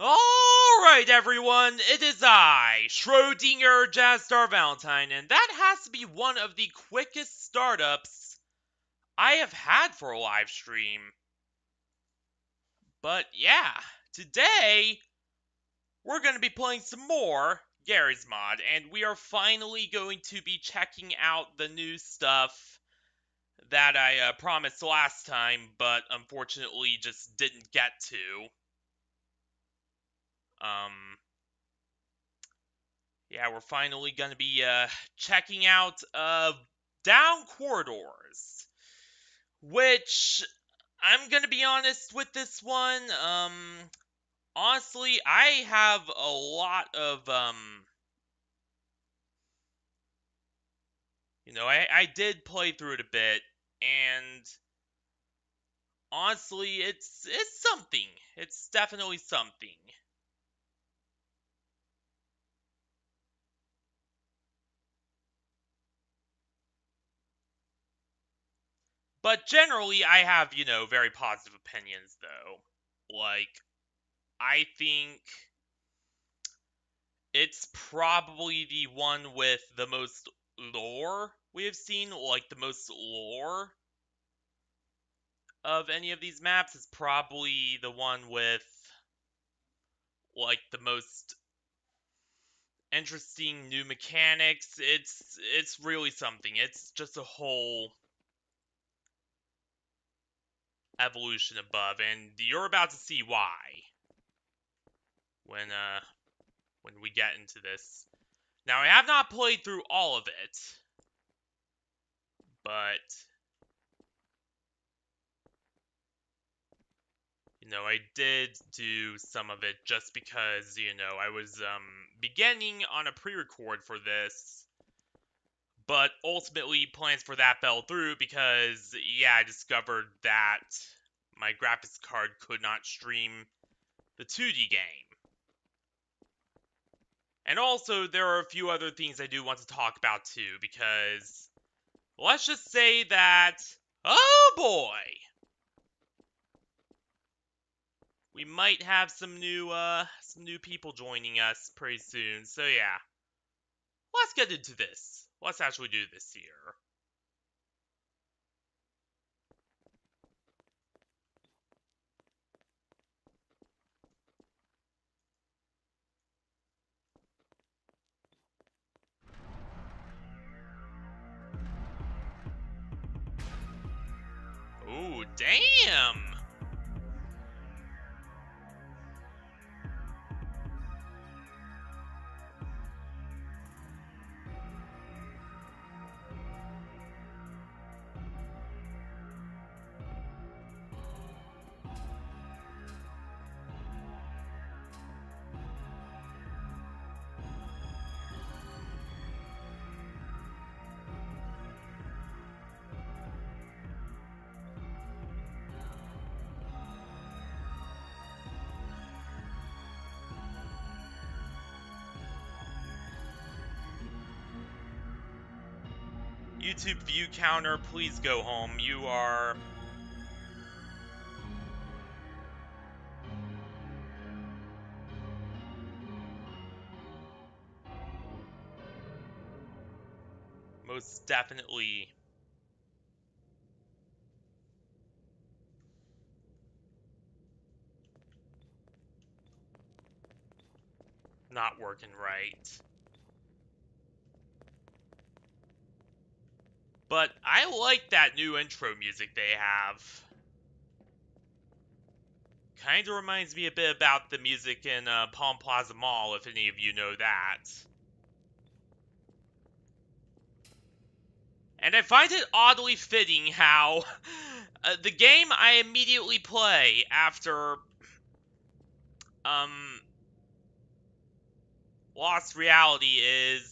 Alright, everyone, it is I, Schrodinger Jazzstar Valentine, and that has to be one of the quickest startups I have had for a live stream. But yeah, today we're going to be playing some more Garry's Mod, and we are finally going to be checking out the new stuff that I promised last time, but unfortunately just didn't get to. Yeah, we're finally going to be checking out Down Corridors, which I'm going to be honest with this one. Honestly, I have a lot of I did play through it a bit, and honestly, it's something. It's definitely something. But generally, I have, very positive opinions, though. Like, I think it's probably the one with the most lore we have seen, like the most lore of any of these maps is probably the one with like the most interesting new mechanics. It's really something. It's just a whole evolution above, and you're about to see why when uh when we get into this. Now, I have not played through all of it, but I did do some of it just because, I was beginning on a pre-record for this, but ultimately plans for that fell through because, yeah, I discovered that my graphics card could not stream the 2D game. And also, there are a few other things I do want to talk about too, because let's just say that, oh boy, we might have some new people joining us pretty soon. So yeah, let's get into this. Let's actually do this here. Ooh, damn! YouTube view counter, please go home. You are... most definitely... not working right. But I like that new intro music they have. Kinda reminds me a bit about the music in Palm Plaza Mall, if any of you know that. And I find it oddly fitting how the game I immediately play after Lost Reality is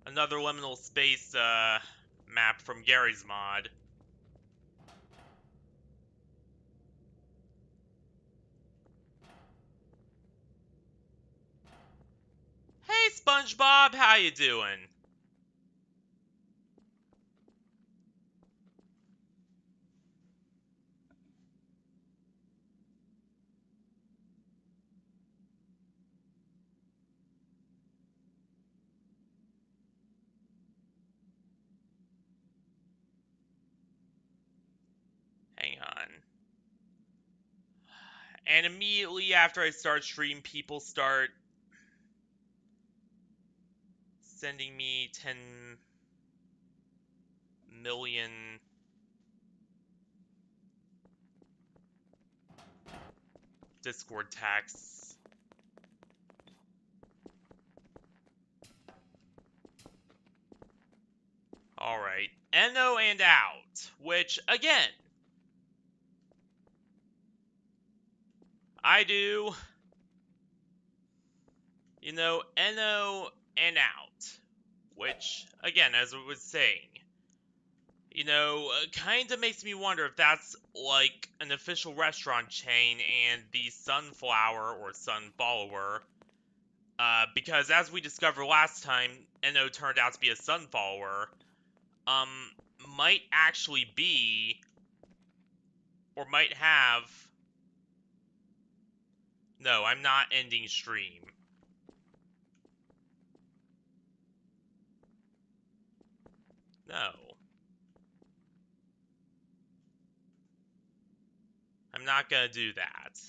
another liminal space map from Garry's mod. Hey SpongeBob, how you doing? And immediately after I start stream, people start sending me 10 million Discord texts. Alright, Eno and out, which, again, I do, you know, Eno and out, which, again, as I was saying, you know, kind of makes me wonder if that's like an official restaurant chain and the Sunflower or Sunfollower, because as we discovered last time, Eno turned out to be a Sunfollower, might actually be, or might have, no, I'm not ending stream. No. I'm not gonna do that.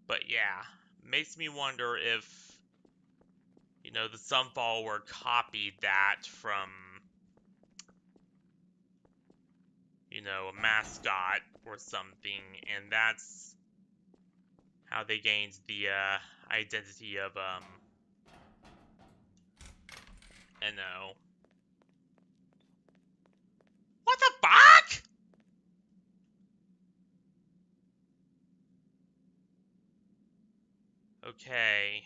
But yeah, makes me wonder if, you know, the Sunfollower copied that from, you know, a mascot or something, and that's how they gained the identity of Eno. What the fuck? Okay.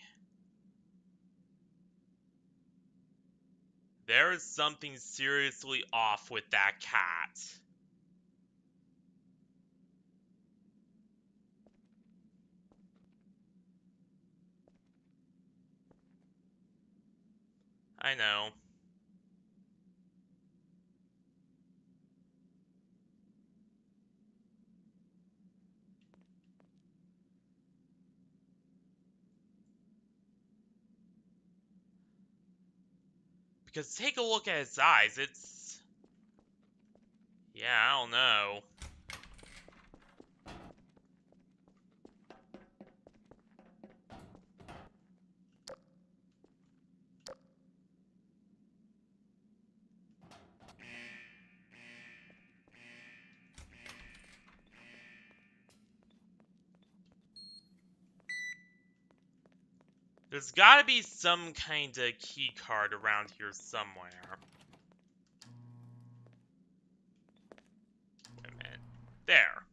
There is something seriously off with that cat. I know. Because take a look at his eyes, it's... yeah, I don't know. There's gotta be some kind of key card around here somewhere. Wait a minute. There.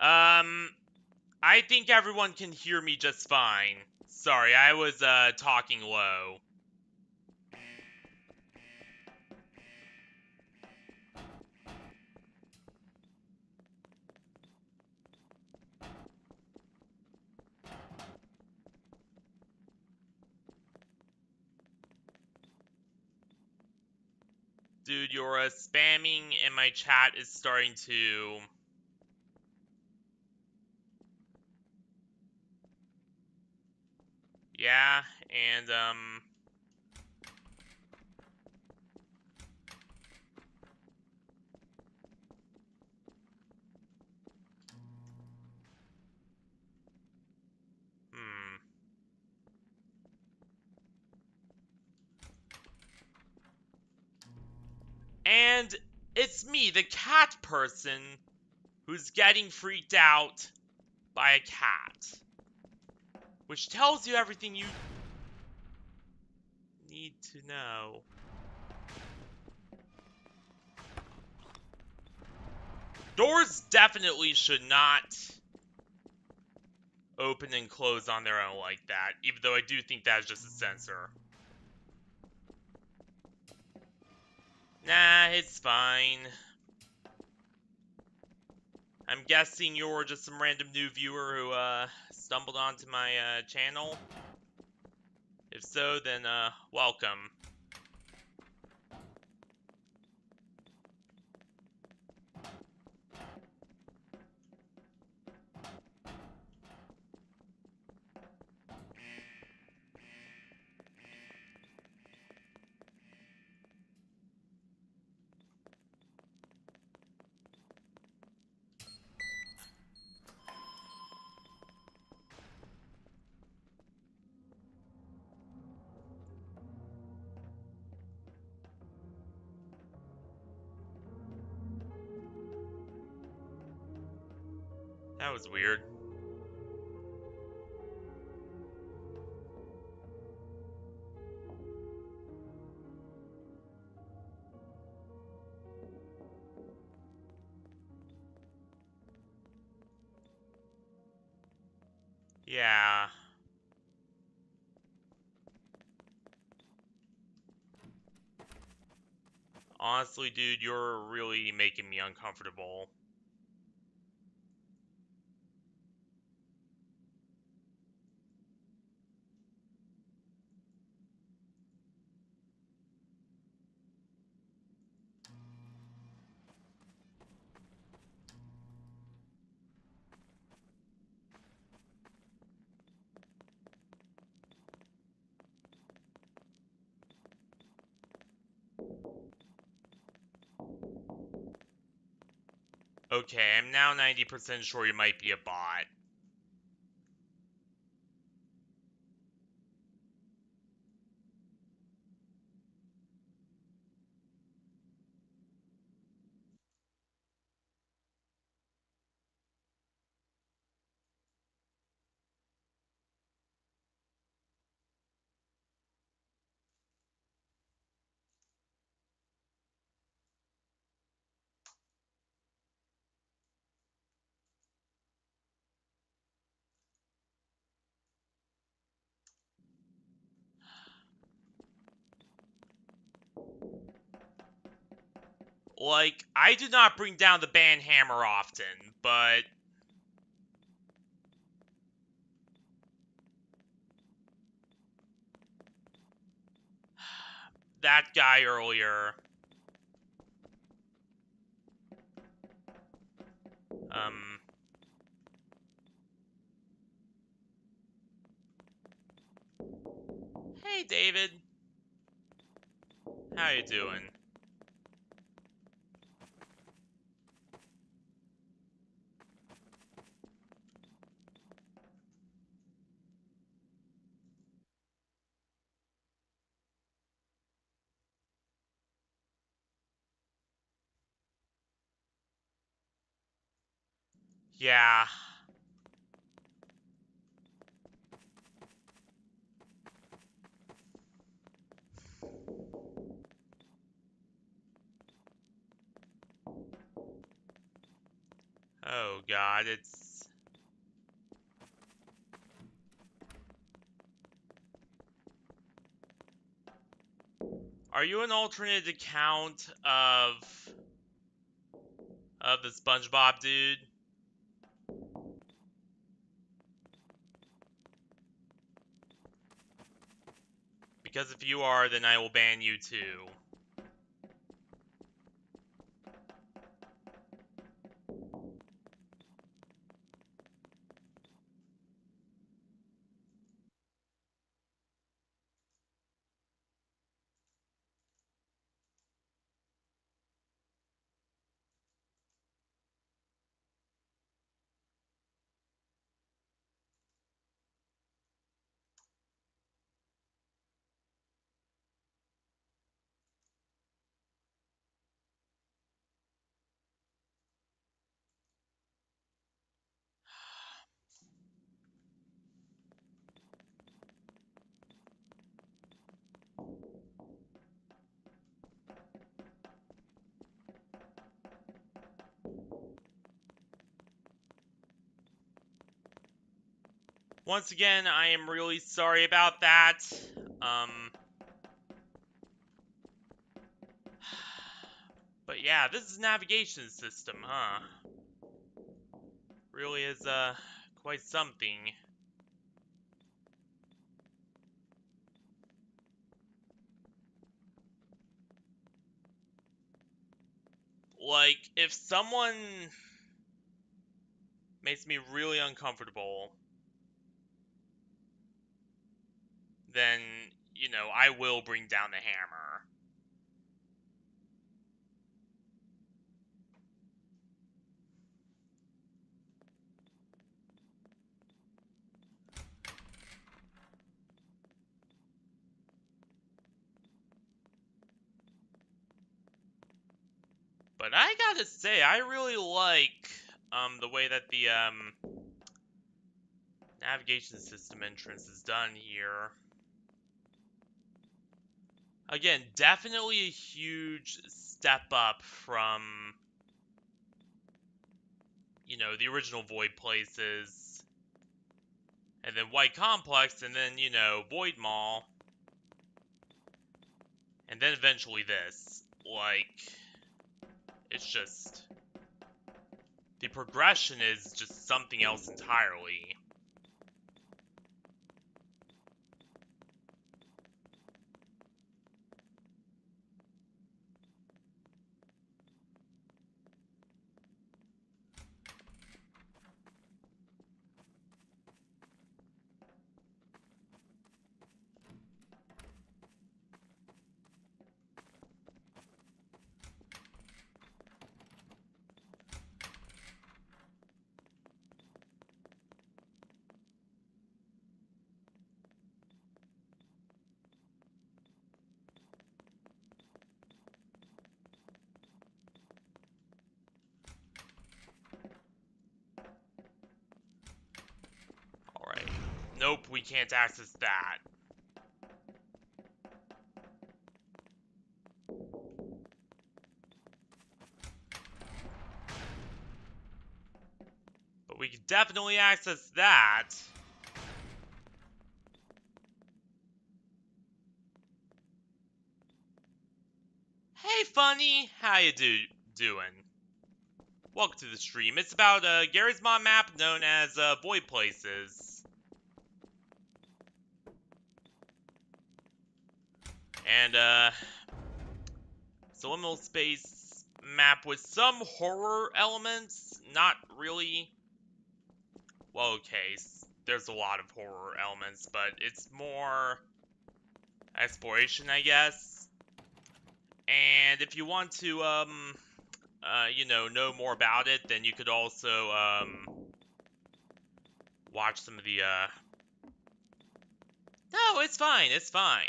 I think everyone can hear me just fine. Sorry, I was, talking low. Dude, your spamming in my chat is starting to... yeah, and, And it's me, the cat person, who's getting freaked out by a cat. Which tells you everything you need to know. Doors definitely should not open and close on their own like that, even though I do think that's just a sensor. Nah, it's fine. I'm guessing you're just some random new viewer who, stumbled onto my channel? If so, then welcome. That was weird. Yeah. Honestly, dude, you're really making me uncomfortable. Okay, I'm now 90% sure you might be a bot. Like, I do not bring down the band hammer often, but that guy earlier, hey David, how you doing? Yeah. Oh god, it's... Are you an alternate account of the SpongeBob dude? Because if you are, then I will ban you too. Once again, I am really sorry about that. But yeah, this is a navigation system, huh? Really is, quite something. like, if someone makes me really uncomfortable, then, you know, I will bring down the hammer. But I gotta say, I really like, the way that the, navigation system entrance is done here. Again, definitely a huge step up from, you know, the original Void places, and then White Complex, and then, you know, Void Mall, and then eventually this. Like, it's just, the progression is just something else entirely. Alright. Nope, we can't access that. But we can definitely access that. Hey, funny, how you doing? Welcome to the stream. It's about Garry's Mod map known as Void Places. And it's a liminal space map with some horror elements. Not really. Well, okay, there's a lot of horror elements, but it's more exploration, I guess. And if you want to, you know more about it, then you could also, watch some of the, No, it's fine, it's fine.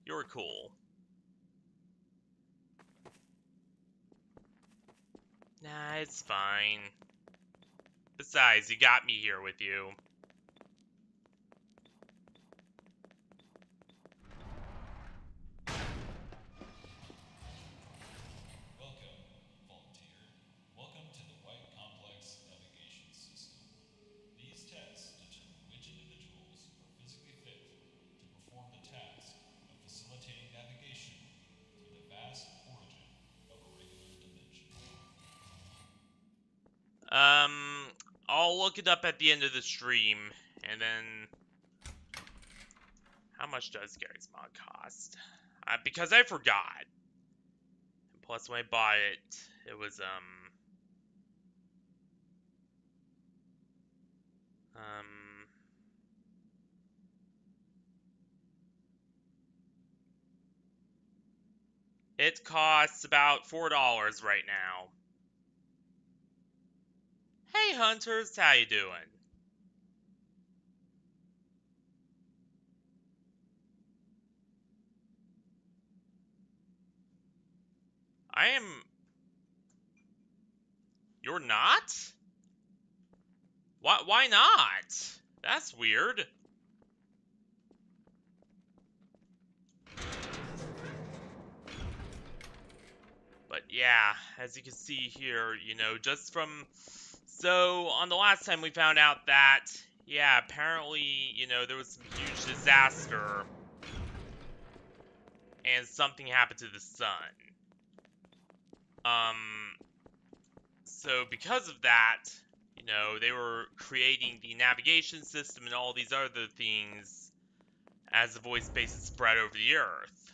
You're cool. Nah, it's fine. Besides, you got me here with you. Welcome, volunteer. Welcome to the White Complex navigation system. These tests determine which individuals are physically fit to perform the task of facilitating navigation through the vast origin of a regular dimension. I'll look it up at the end of the stream, and then... How much does Garry's Mod cost? Because I forgot. And plus, when I bought it, it was, it costs about $4 right now. Hey, Hunters, how you doing? I am... You're not? Why not? That's weird. But yeah, as you can see here, you know, just from... So, on the last time we found out that, yeah, apparently, you know, there was some huge disaster. And something happened to the sun. So because of that, you know, they were creating the navigation system and all these other things as the void spaces spread over the Earth.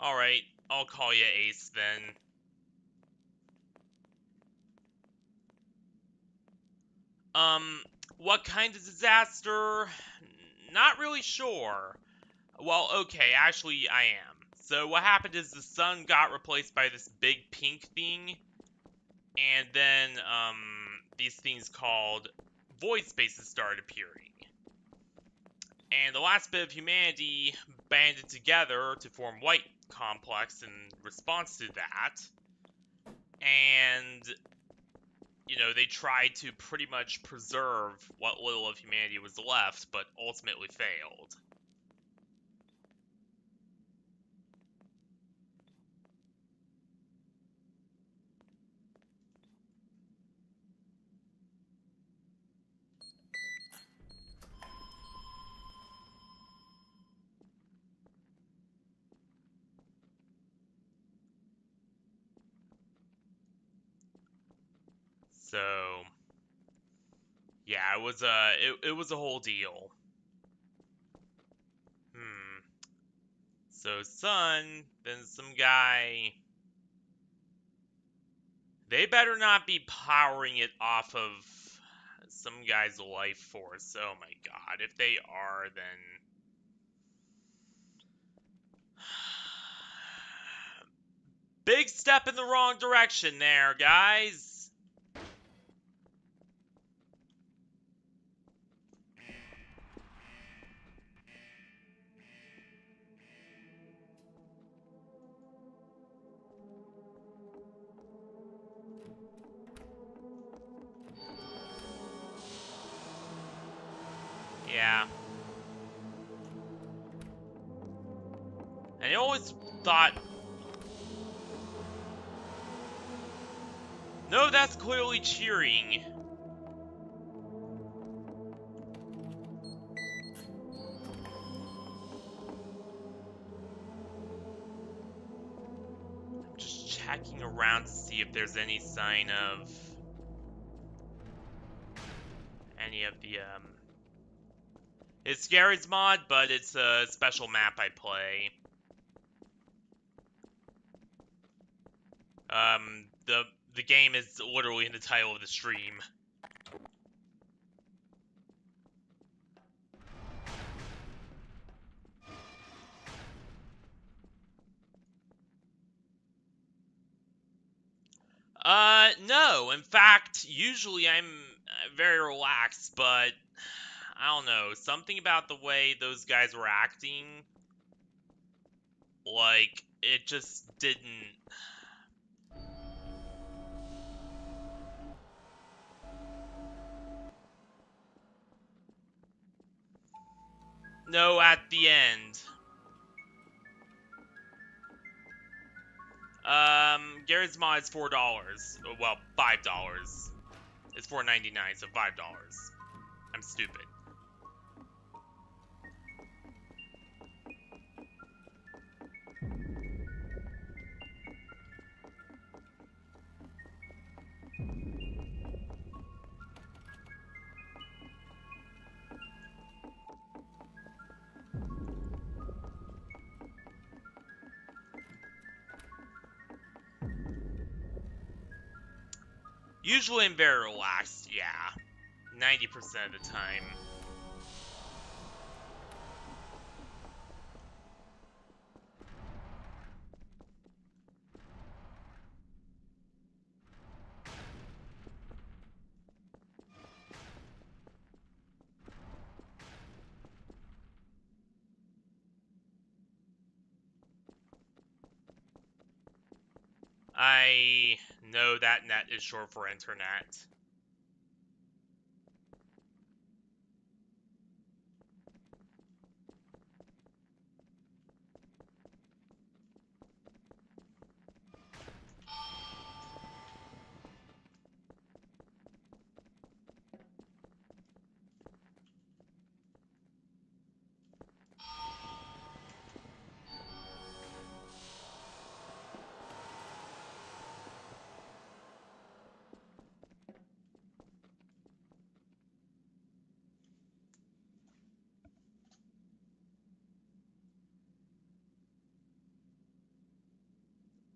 Alright, I'll call you Ace then. Um, what kind of disaster? Not really sure. Well, okay, actually, I am. So, what happened is the sun got replaced by this big pink thing, and then, these things called void spaces started appearing. And the last bit of humanity banded together to form White Complex in response to that. And, they tried to pretty much preserve what little of humanity was left, but ultimately failed. So, yeah, it was a whole deal. Hmm. So Sun, then some guy. They better not be powering it off of some guy's life force. Oh my god. If they are, then big step in the wrong direction there, guys. Yeah. And I always thought, no, that's clearly cheering. I'm just checking around to see if there's any sign of any of the it's Garry's mod, but it's a special map I play. The game is literally in the title of the stream. No. In fact, usually I'm very relaxed, but I don't know. Something about the way those guys were acting, like, it just didn't. No, at the end. Garry's mod is $4. Well, $5. It's $4.99, so $5. I'm stupid. Usually I'm very relaxed, yeah. 90% of the time. I know that net is short for internet.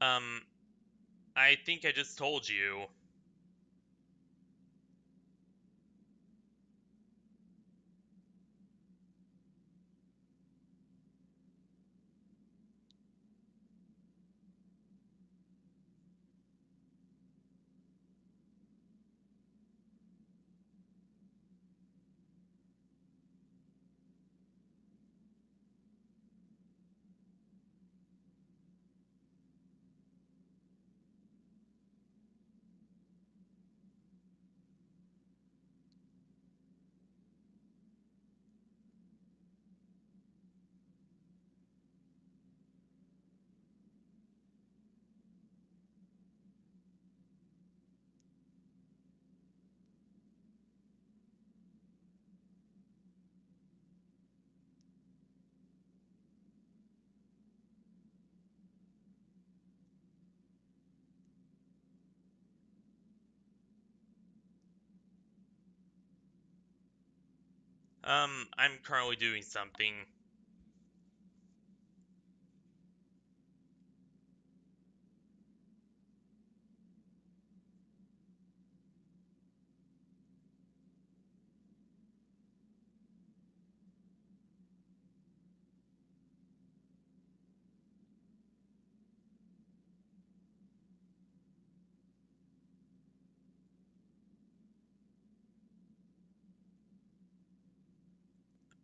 Um, I think I just told you. I'm currently doing something.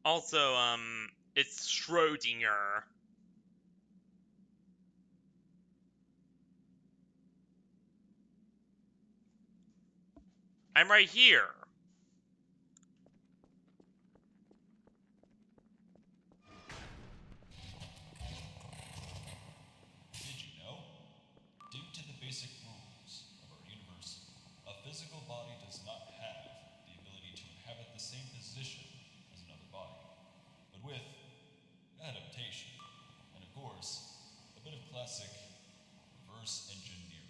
Also, it's Schrodinger. I'm right here. Did you know? Due to the basic rules of our universe, a physical body does not have the ability to inhabit the same position as another body. But with adaptation, and of course, a bit of classic reverse engineering,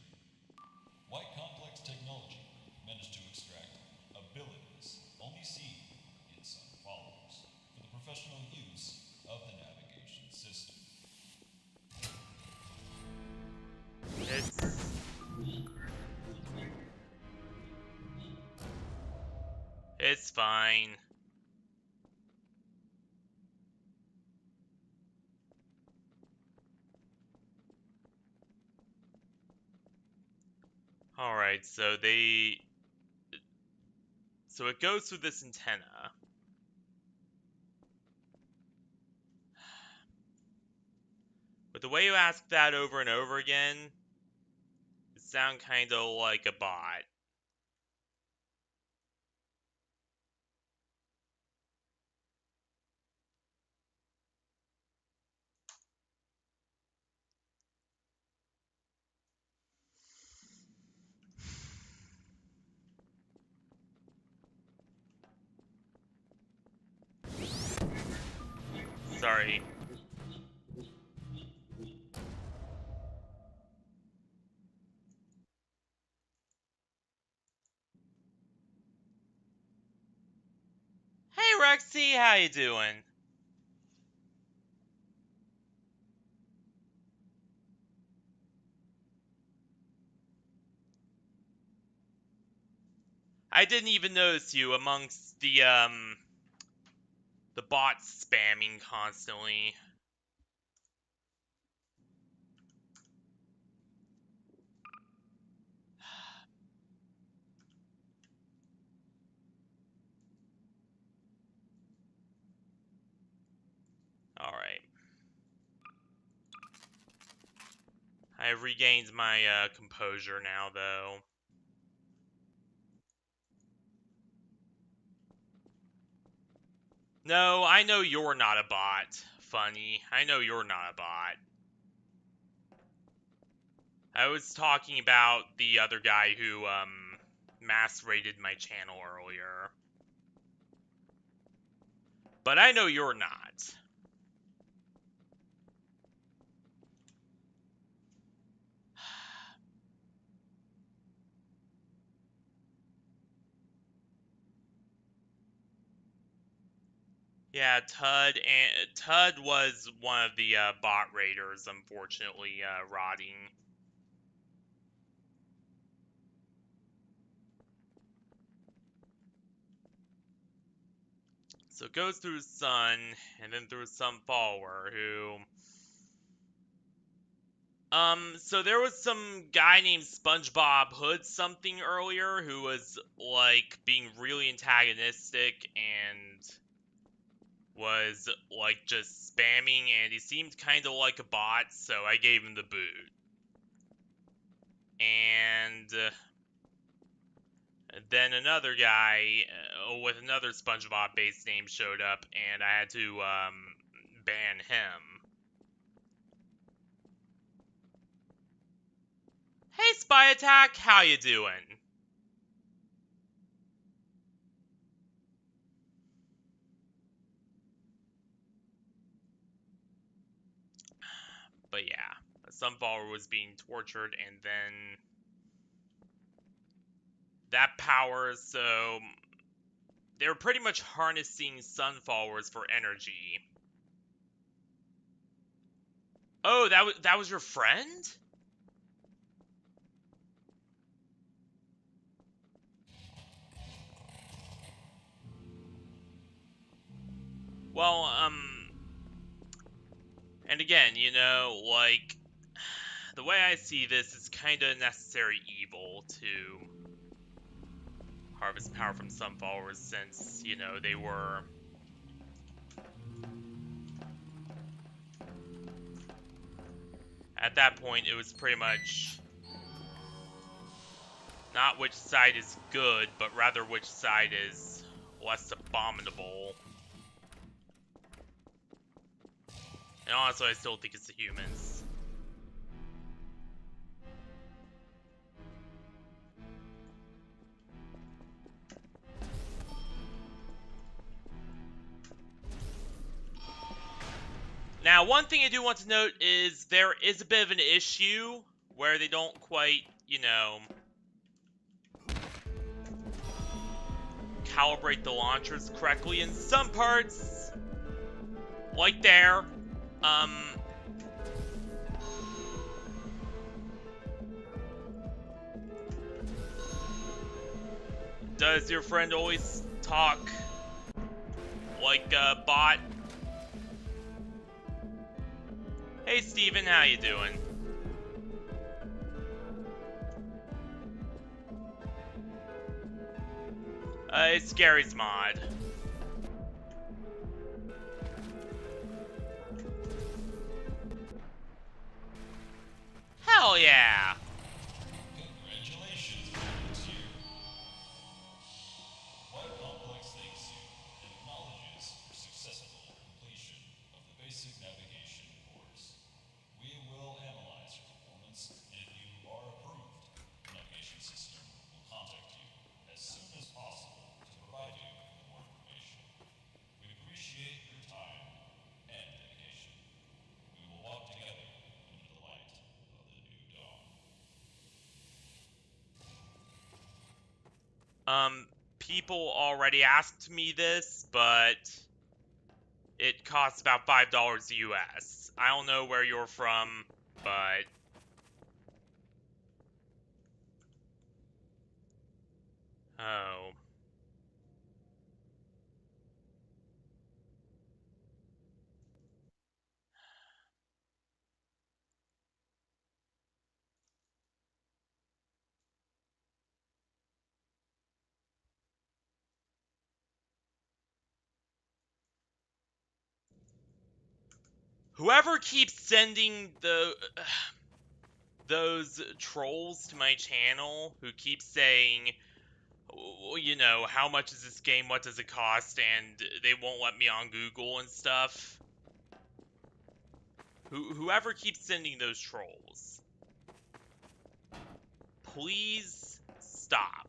White Complex Technology Group managed to extract abilities only seen in sun followers for the professional use of the navigation system. It's it's fine. All right, so it goes through this antenna. But the way you ask that over and over again, it sounds kind of like a bot. Sorry. Hey Rexy, how you doing? I didn't even notice you amongst the bots spamming constantly. All right. I regained my composure now though. No, I know you're not a bot. Funny. I know you're not a bot. I was talking about the other guy who mass raided my channel earlier. But I know you're not. Yeah, Tud was one of the bot raiders, unfortunately, rotting. So it goes through Sun, and then through some follower who... so there was some guy named SpongeBob Hood something earlier who was, like, being really antagonistic and was, like, just spamming, and he seemed kind of like a bot, so I gave him the boot. And then another guy with another SpongeBob-based name showed up, and I had to ban him. Hey, Spy Attack, how you doing? But yeah, some follower was being tortured, and then that power, so they were pretty much harnessing sun followers for energy. Oh, that was your friend? Well, and again, you know, like, the way I see this is kind of necessary evil to harvest power from some followers since, you know, they were... At that point, it was pretty much not which side is good, but rather which side is less abominable. And honestly, I still think it's the humans. Now, one thing I do want to note is there is a bit of an issue where they don't quite, you know, calibrate the launchers correctly in some parts. Like there. Does your friend always talk like a bot? Hey Steven, how you doing? It's Gary's mod. Hell yeah! Congratulations, volunteer. White Complex thanks you and acknowledges your successful completion of the basic navigation course. We will analyze your performance, and if you are approved, the navigation system will contact you as soon as possible to provide you with more information. We appreciate your time and dedication. We will walk together into the light of the new dawn. People already asked me this, but it costs about $5 US. I don't know where you're from, but... Oh. Whoever keeps sending those trolls to my channel who keep saying, you know, how much is this game, what does it cost, and they won't let me on Google and stuff. Whoever keeps sending those trolls, please stop.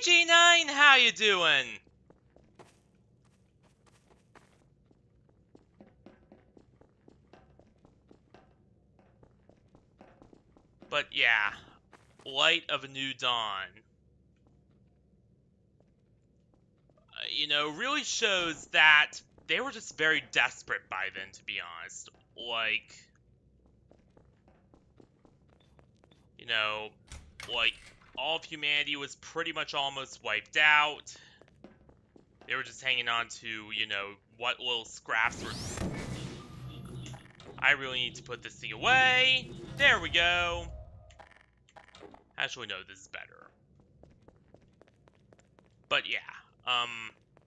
G9, how you doing? But yeah, Light of a New Dawn. Really shows that they were just very desperate by then, to be honest. Like, you know, like, all of humanity was pretty much almost wiped out. They were just hanging on to, what little scraps were. I really need to put this thing away. There we go. Actually, no, this is better. But yeah,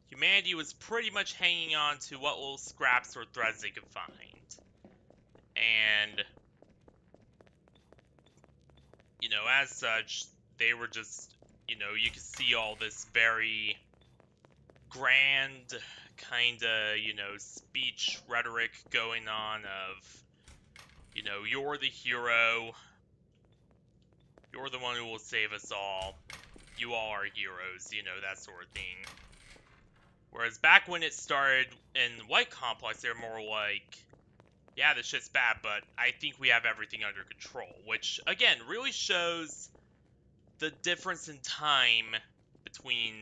humanity was pretty much hanging on to what little scraps or threads they could find. And, as such, they were just, you could see all this very grand kind of, speech rhetoric going on of, you're the hero, you're the one who will save us all, you all are heroes, that sort of thing. Whereas back when it started in White Complex, they were more like, yeah, this shit's bad, but I think we have everything under control. Which, again, really shows the difference in time between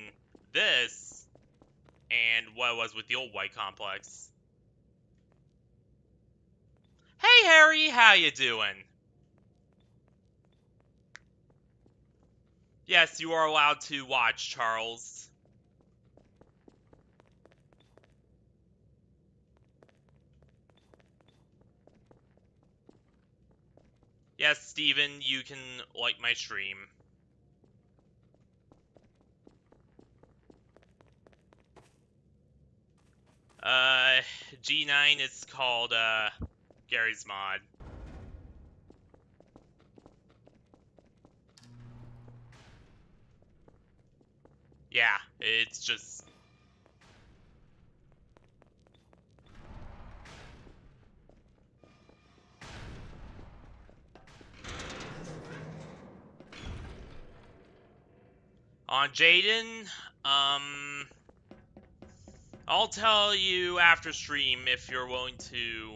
this and what it was with the old White Complex. Hey, Harry, how you doing? Yes, you are allowed to watch, Charles. Yes, Steven, you can like my stream. Uh, G9 is called, Garry's Mod. Yeah, it's just... On Jaden, I'll tell you after stream if you're willing to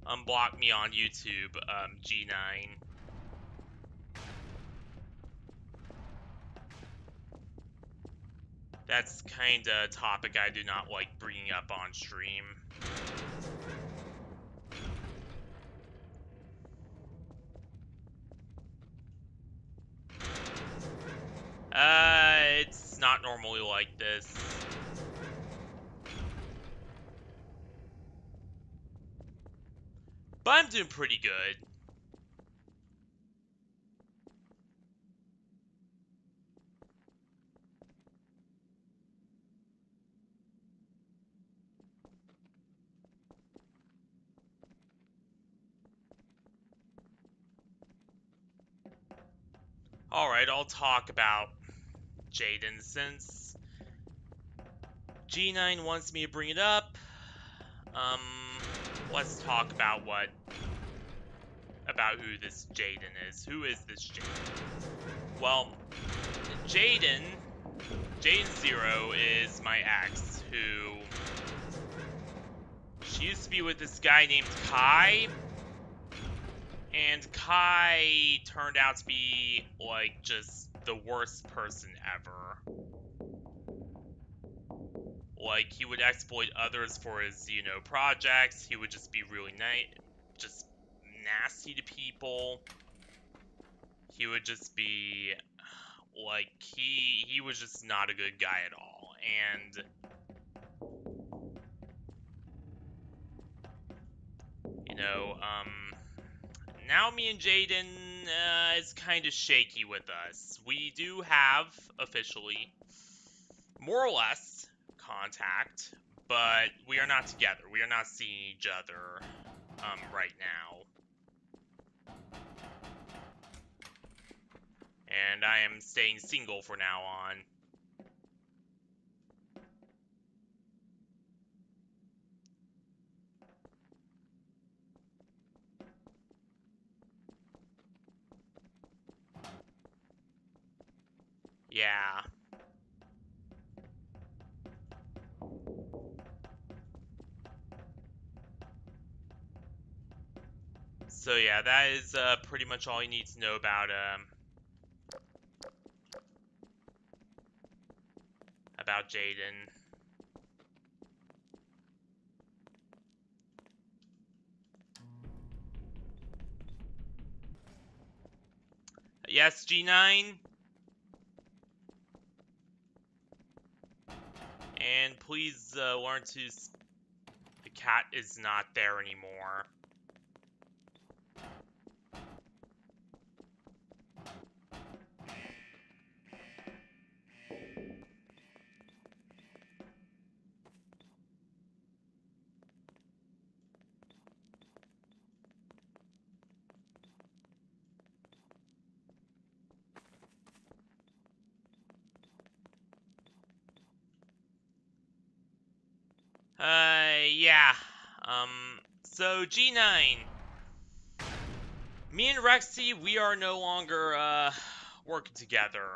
unblock me on YouTube, G9. That's kinda a topic I do not like bringing up on stream. It's not normally like this. But I'm doing pretty good. Alright, I'll talk about Jaden since G9 wants me to bring it up. Let's talk about who this Jaden is. Who is this Jaden? Well, Jaden Zero is my ex, who... She used to be with this guy named Kai, and Kai turned out to be, like, just the worst person ever. Like, he would exploit others for his, projects. He would just be really just nasty to people. He would just be, like, he was just not a good guy at all. And, now me and Jaden, is kind of shaky with us. We do have, officially, more or less, contact, but we are not together. We are not seeing each other, right now. And I am staying single for now on. Yeah. So yeah, that is pretty much all you need to know about Jaden. Yes, G9. And please learn to. The cat is not there anymore. Yeah. So G9. Me and Rexy, we are no longer, working together.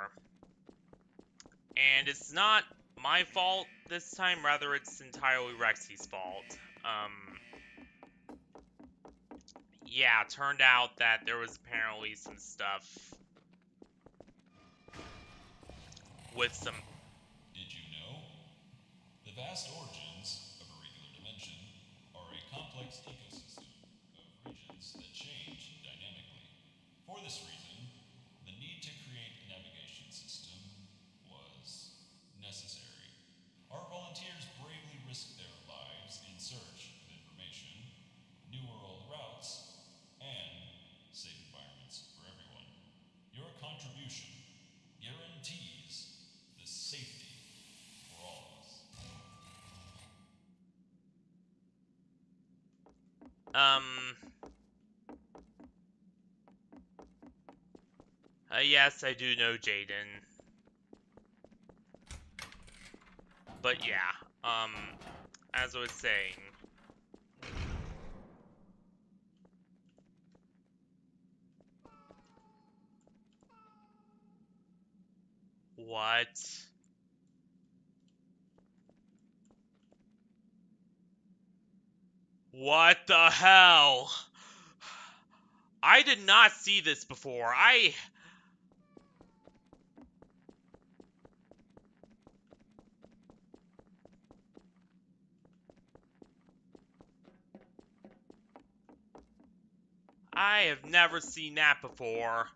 And it's not my fault this time, rather it's entirely Rexy's fault. Yeah, turned out that there was apparently some stuff with some. Did you know? The vast origins of a regular dimension are a complex ecosystem of regions that change dynamically. For this reason, the need to create a navigation system was necessary. Our volunteers bravely risked their lives in search of information, new world routes, and safe environments for everyone. Your contribution guarantees the safety for all of us. Um, yes, I do know Jaden. But yeah, as I was saying. What? What the hell? I did not see this before. I have never seen that before.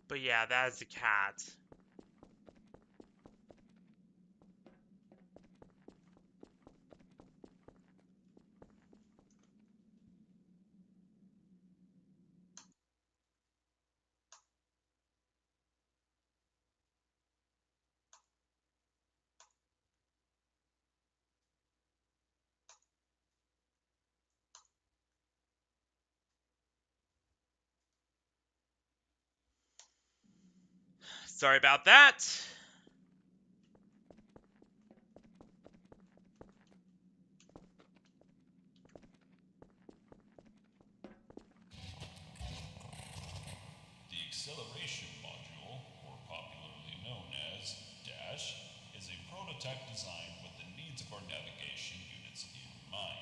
But yeah, that is a cat. Sorry about that. The acceleration module, or popularly known as Dash, is a prototype designed with the needs of our navigation units in mind.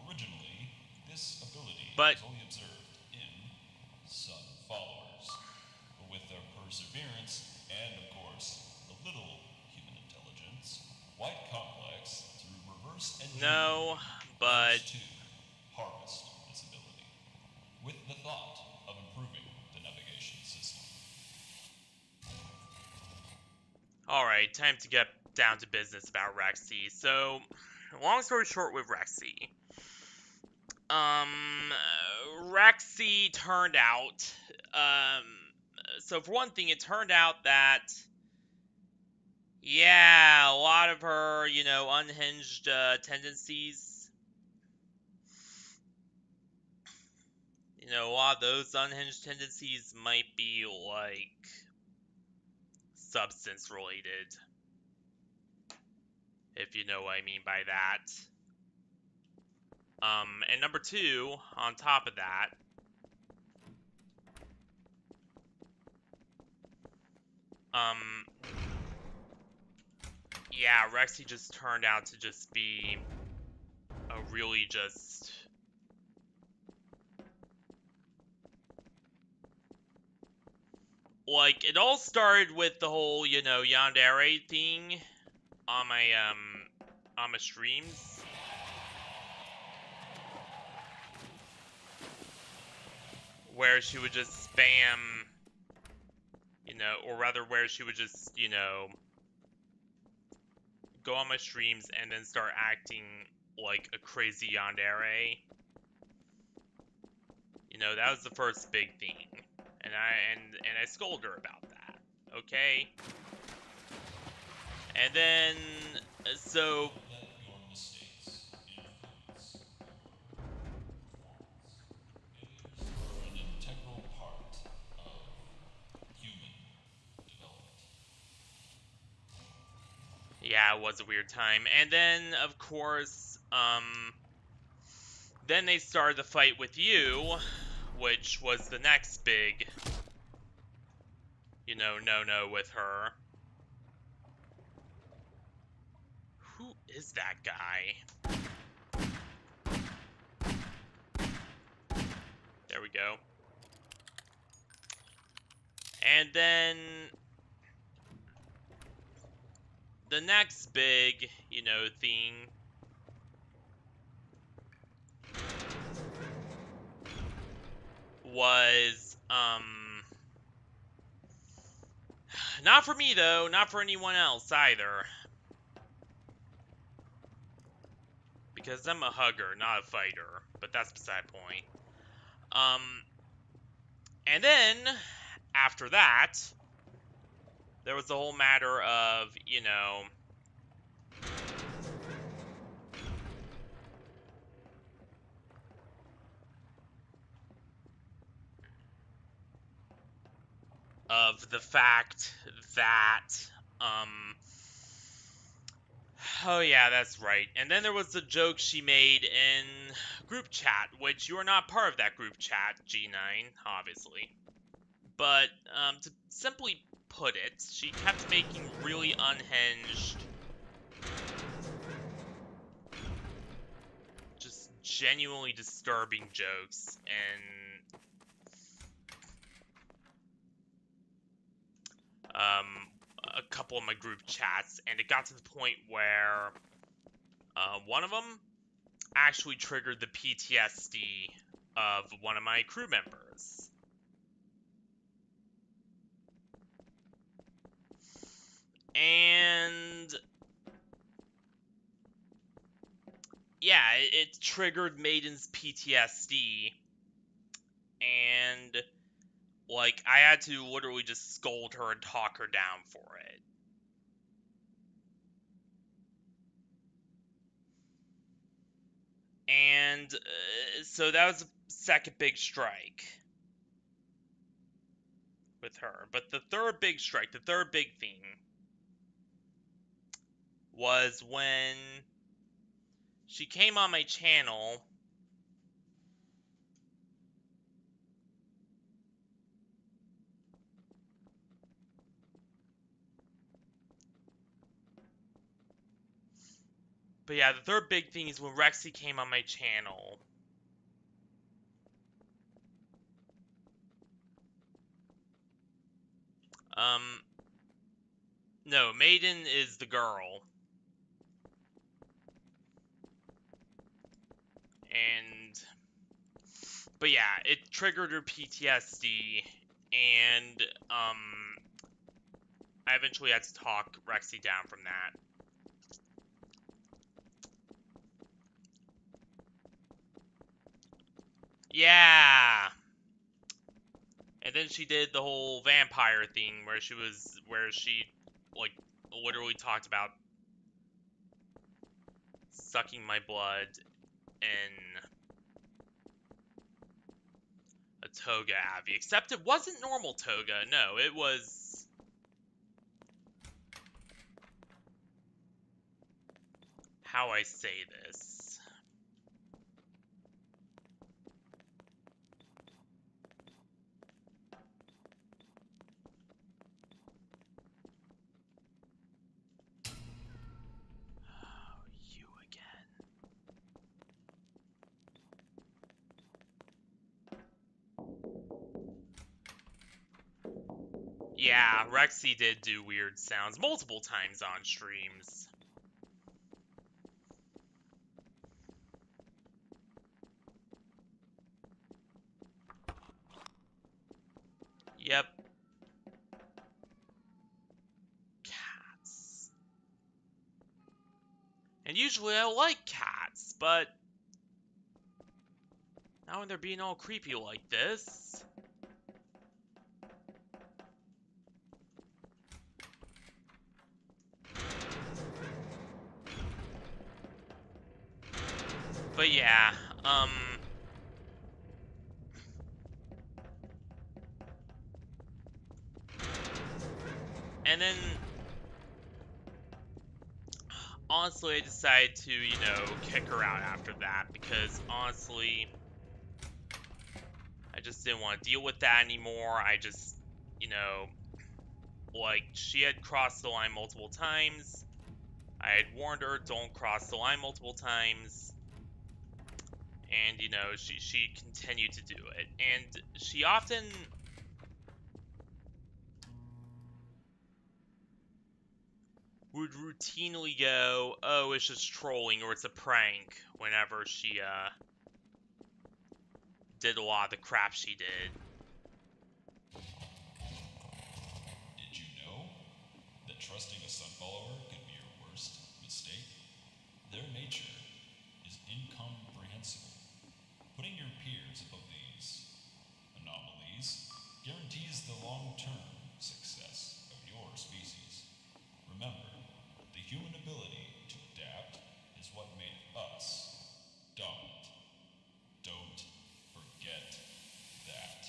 Originally, this ability But was only observed in Sun followers. But with their perseverance and, of course, a little human intelligence, White Complex, through reverse engineering, no, but plans to harvest this ability with the thought of improving the navigation system. alright, time to get down to business about Rexy. So, long story short with Rexy. Rexy turned out, um, so for one thing, it turned out that, yeah, a lot of her, unhinged, tendencies, a lot of those unhinged tendencies might be, like, substance related. if you know what I mean by that. And number two, on top of that, um, yeah, Rexy just turned out to just be a really just like it all started with the whole, yandere thing on my streams, where she would just spam, or rather where she would just, go on my streams and then start acting like a crazy yandere. That was the first big thing. And I scolded her about that. Okay? And then so Don't let your mistakes influence your performance. Failures are an integral part of human development. yeah, it was a weird time. And then of course, then they started the fight with you, which was the next big, no with her. Who is that guy? There we go. And then the next big, thing was not for me though, not for anyone else either. Because I'm a hugger, not a fighter, but that's beside the point. And then after that, there was the whole matter of, of the fact that, um, oh yeah, that's right. And then there was the joke she made in group chat, which you are not part of that group chat, G9, obviously. But, to simply put it, she kept making really unhinged, just genuinely disturbing jokes and a couple of my group chats, and it got to the point where one of them actually triggered the PTSD of one of my crew members. And yeah, it triggered Maiden's PTSD, and like I had to literally just scold her and talk her down for it. And so that was the second big strike with her. But the third big strike, the third big thing, was when she came on my channel. But yeah, the third big thing is when Rexy came on my channel. Um, no, Maiden is the girl. But yeah, it triggered her PTSD, and, I eventually had to talk Rexy down from that. Yeah! And then she did the whole vampire thing where she, like, literally talked about sucking my blood in a toga Abby. Except it wasn't normal toga. No, it was I say this? Oh, you again. Yeah, Rexy did do weird sounds multiple times on streams. Yep. Cats. And usually I like cats, but now when they're being all creepy like this. But yeah, and then honestly I decided to, kick her out after that because honestly I just didn't want to deal with that anymore. I just, like she had crossed the line multiple times. I had warned her, don't cross the line multiple times. And, she continued to do it. And she often would routinely go, oh, it's just trolling or it's a prank whenever she, did a lot of the crap she did. Did you know that trusting a sun follower could be your worst mistake? Their nature is incomprehensible. Putting your peers above these anomalies guarantees the long-term success of your species. Remember, the human ability to adapt is what made us dominant. Don't forget that.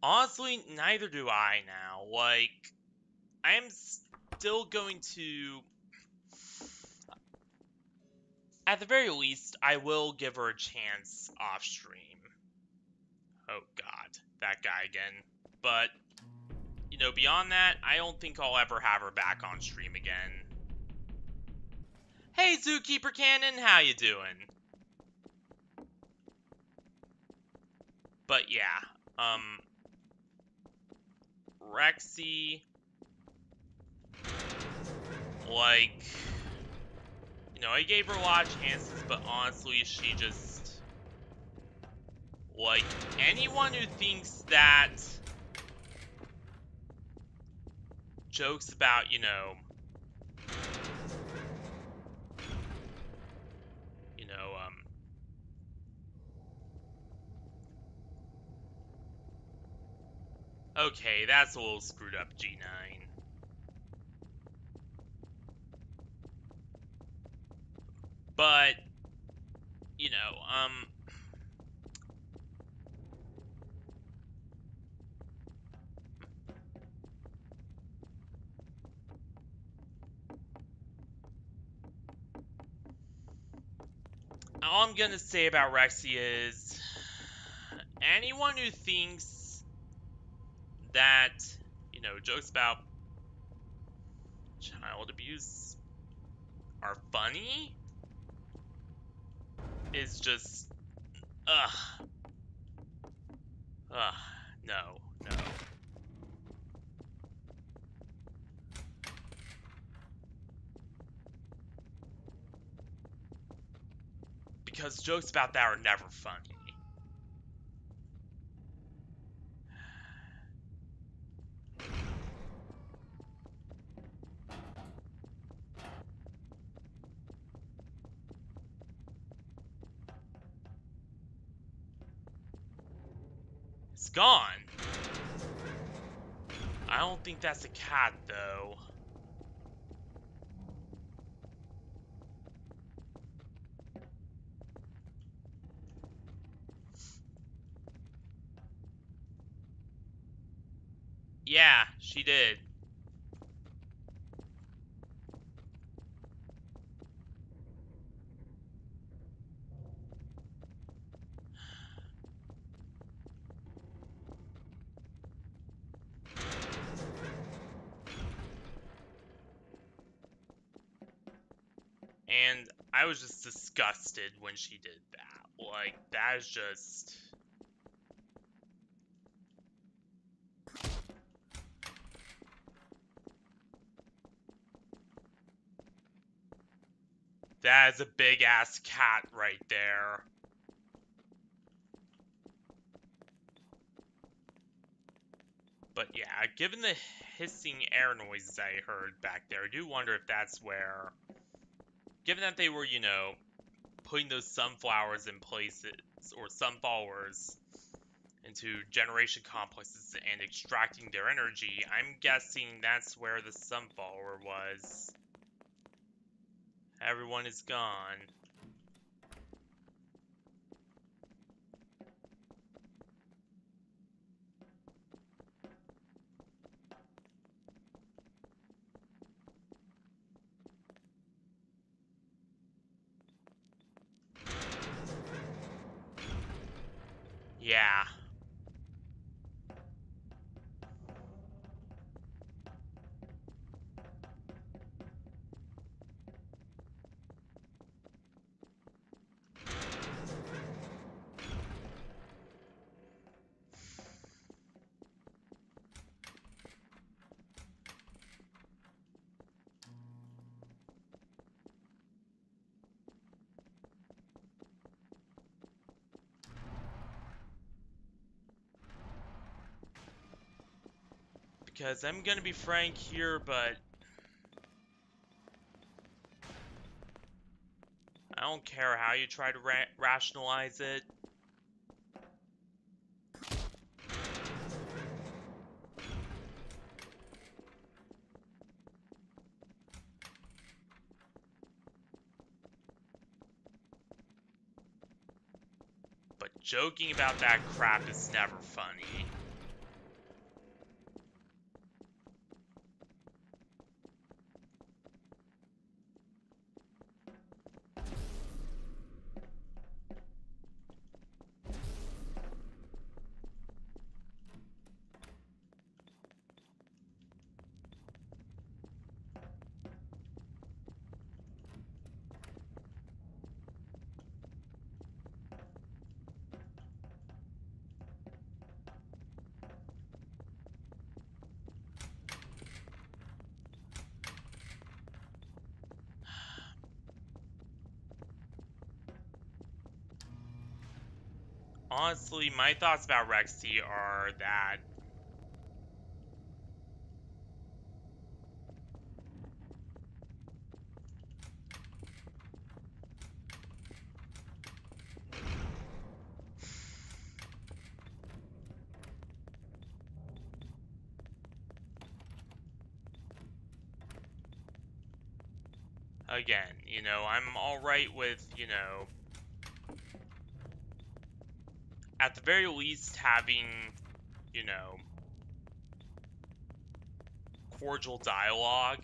Honestly, neither do I now. Like, I'm still going to. At the very least, I will give her a chance off stream. Oh god, that guy again. But, beyond that, I don't think I'll ever have her back on stream again. Hey, Zookeeper Cannon, how you doing? But yeah, Rexy, like, I gave her a lot of chances, but honestly, she just, like, anyone who thinks that jokes about, you know, um, okay, that's a little screwed up, G9. But, you know, um, all I'm gonna say about Rexy is anyone who thinks that, jokes about child abuse are funny is just, ugh, ugh, no, no. Because jokes about that are never funny. It's gone. I don't think that's a cat, though. Yeah, she did. And I was just disgusted when she did that. Like, that is just. That is a big ass cat right there. But yeah, given the hissing air noises I heard back there, I do wonder if that's where. Given that they were, putting those sunflowers in places, or sunflowers into generation complexes and extracting their energy, I'm guessing that's where the sunflower was. Everyone is gone. Yeah. Because I'm gonna be frank here, but I don't care how you try to rationalize it. But joking about that crap is never funny. Honestly, my thoughts about Rexy are that again, I'm alright with, at the very least having, you know, cordial dialogue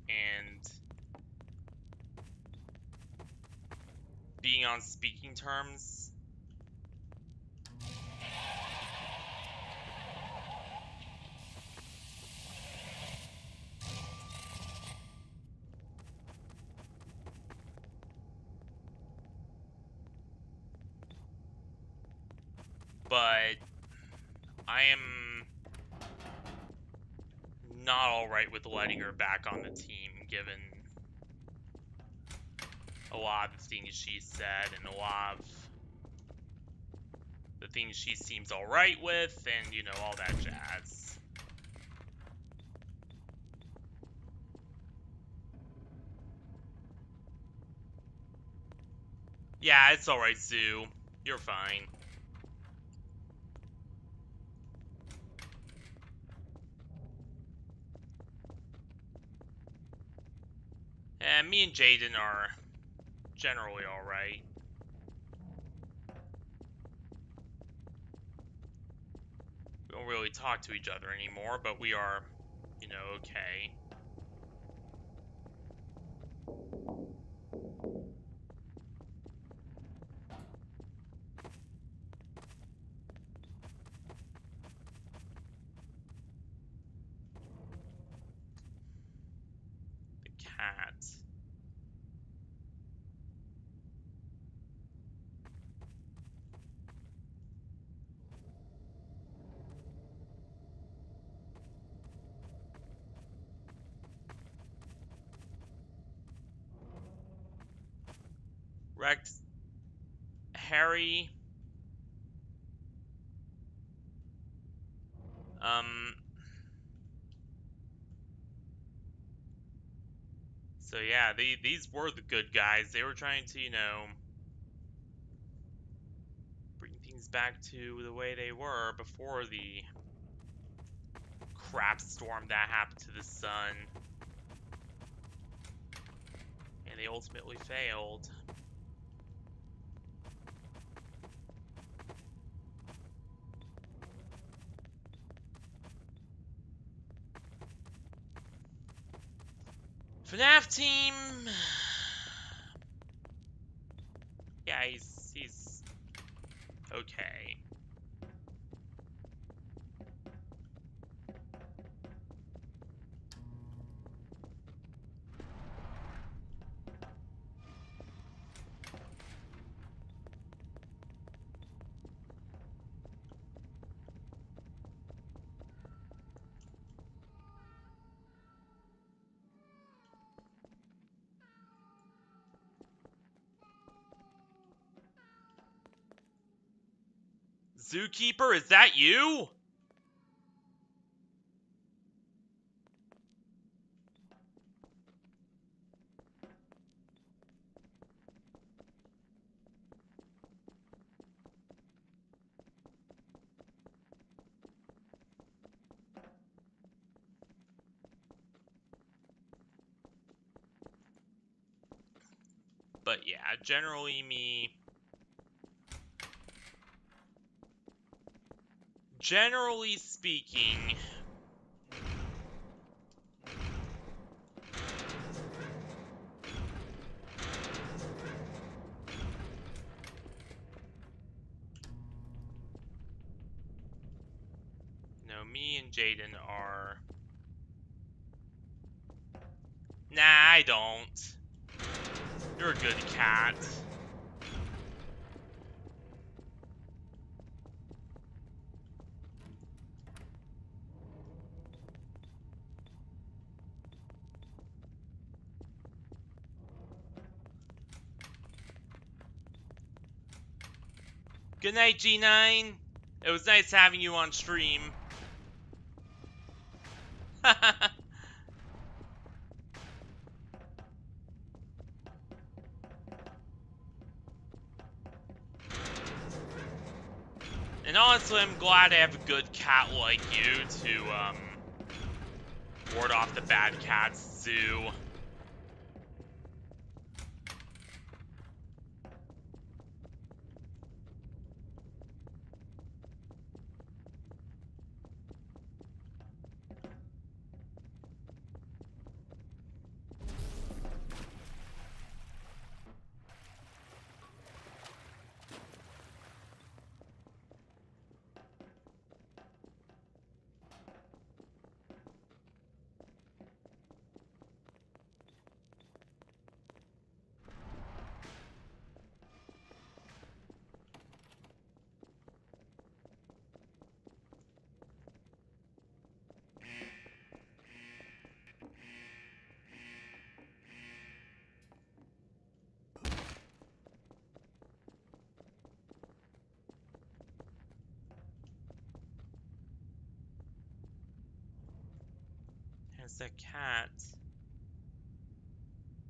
and being on speaking terms. But I am not alright with letting her back on the team, given a lot of the things she said and a lot of the things she seems alright with, and, all that jazz. Yeah, it's alright, Sue. You're fine. And me and Jaden are generally alright. don't really talk to each other anymore, but we are, okay. The cat. Rex. Harry. Um. So yeah, these were the good guys. They were trying to, bring things back to the way they were before the crap storm that happened to the sun. And they ultimately failed. FNAF team. Yeah, he's okay. Zookeeper, is that you? But yeah, generally speaking, me and Jaden are. Nah, I don't. You're a good cat. Good night, G9. It was nice having you on stream. And honestly, I'm glad I have a good cat like you to, ward off the bad cats, Zoo. There's that cat.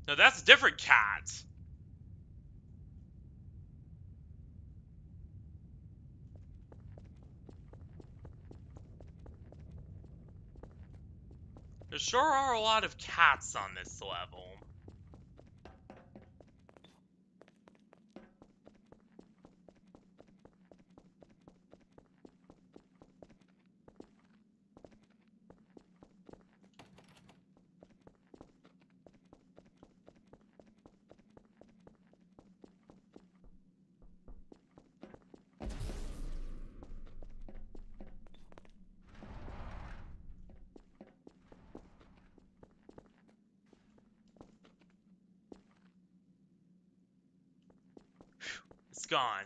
No, that's a different cat. There sure are a lot of cats on this level. it's gone.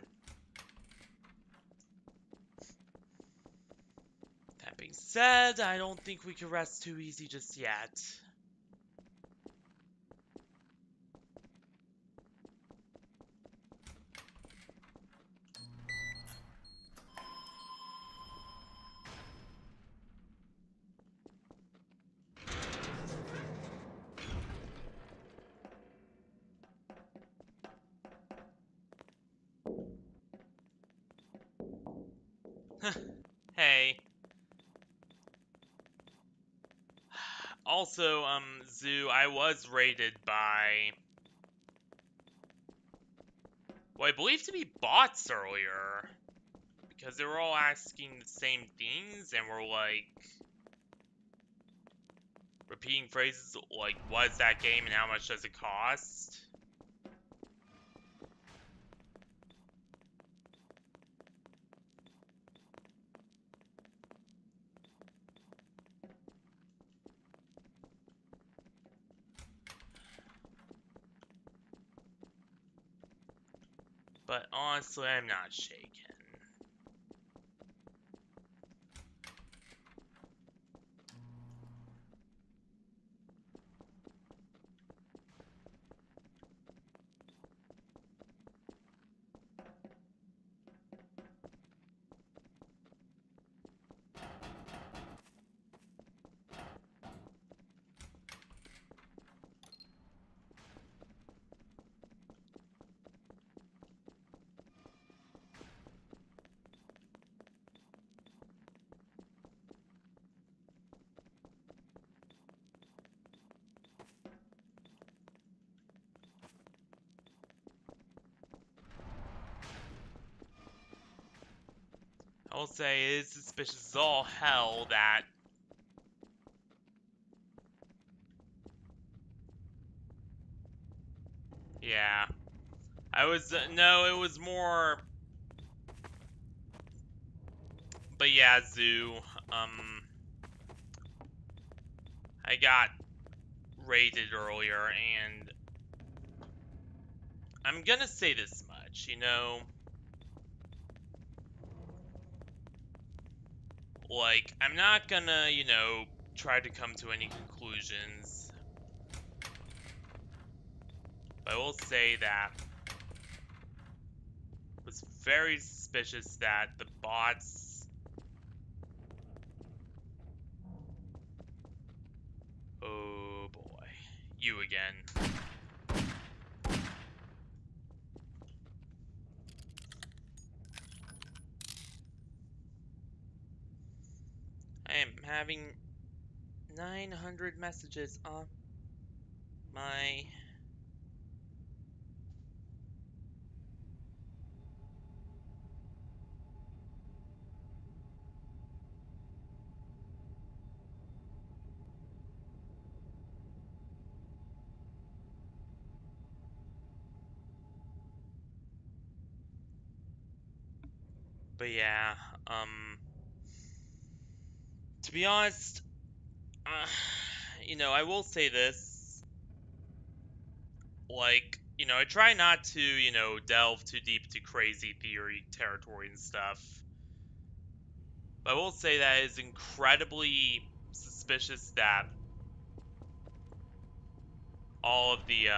That being said, I don't think we can rest too easy just yet. Hey. Also, Zoo, I was rated by, well, I believe to be bots earlier. Because they were all asking the same things and were like, repeating phrases like, what is that game and how much does it cost? But honestly, I'm not shaken. I will say it is suspicious as all hell that yeah. I was no, it was more, but yeah, Zoo. I got rated earlier, and I'm gonna say this much, like, I'm not gonna, try to come to any conclusions, but I will say that it was very suspicious that the bots, oh boy, you again. I am having 900 messages on my... But yeah, to be honest, uh, I will say this, like, I try not to, delve too deep to crazy theory territory and stuff. But I will say that it's incredibly suspicious that all of the,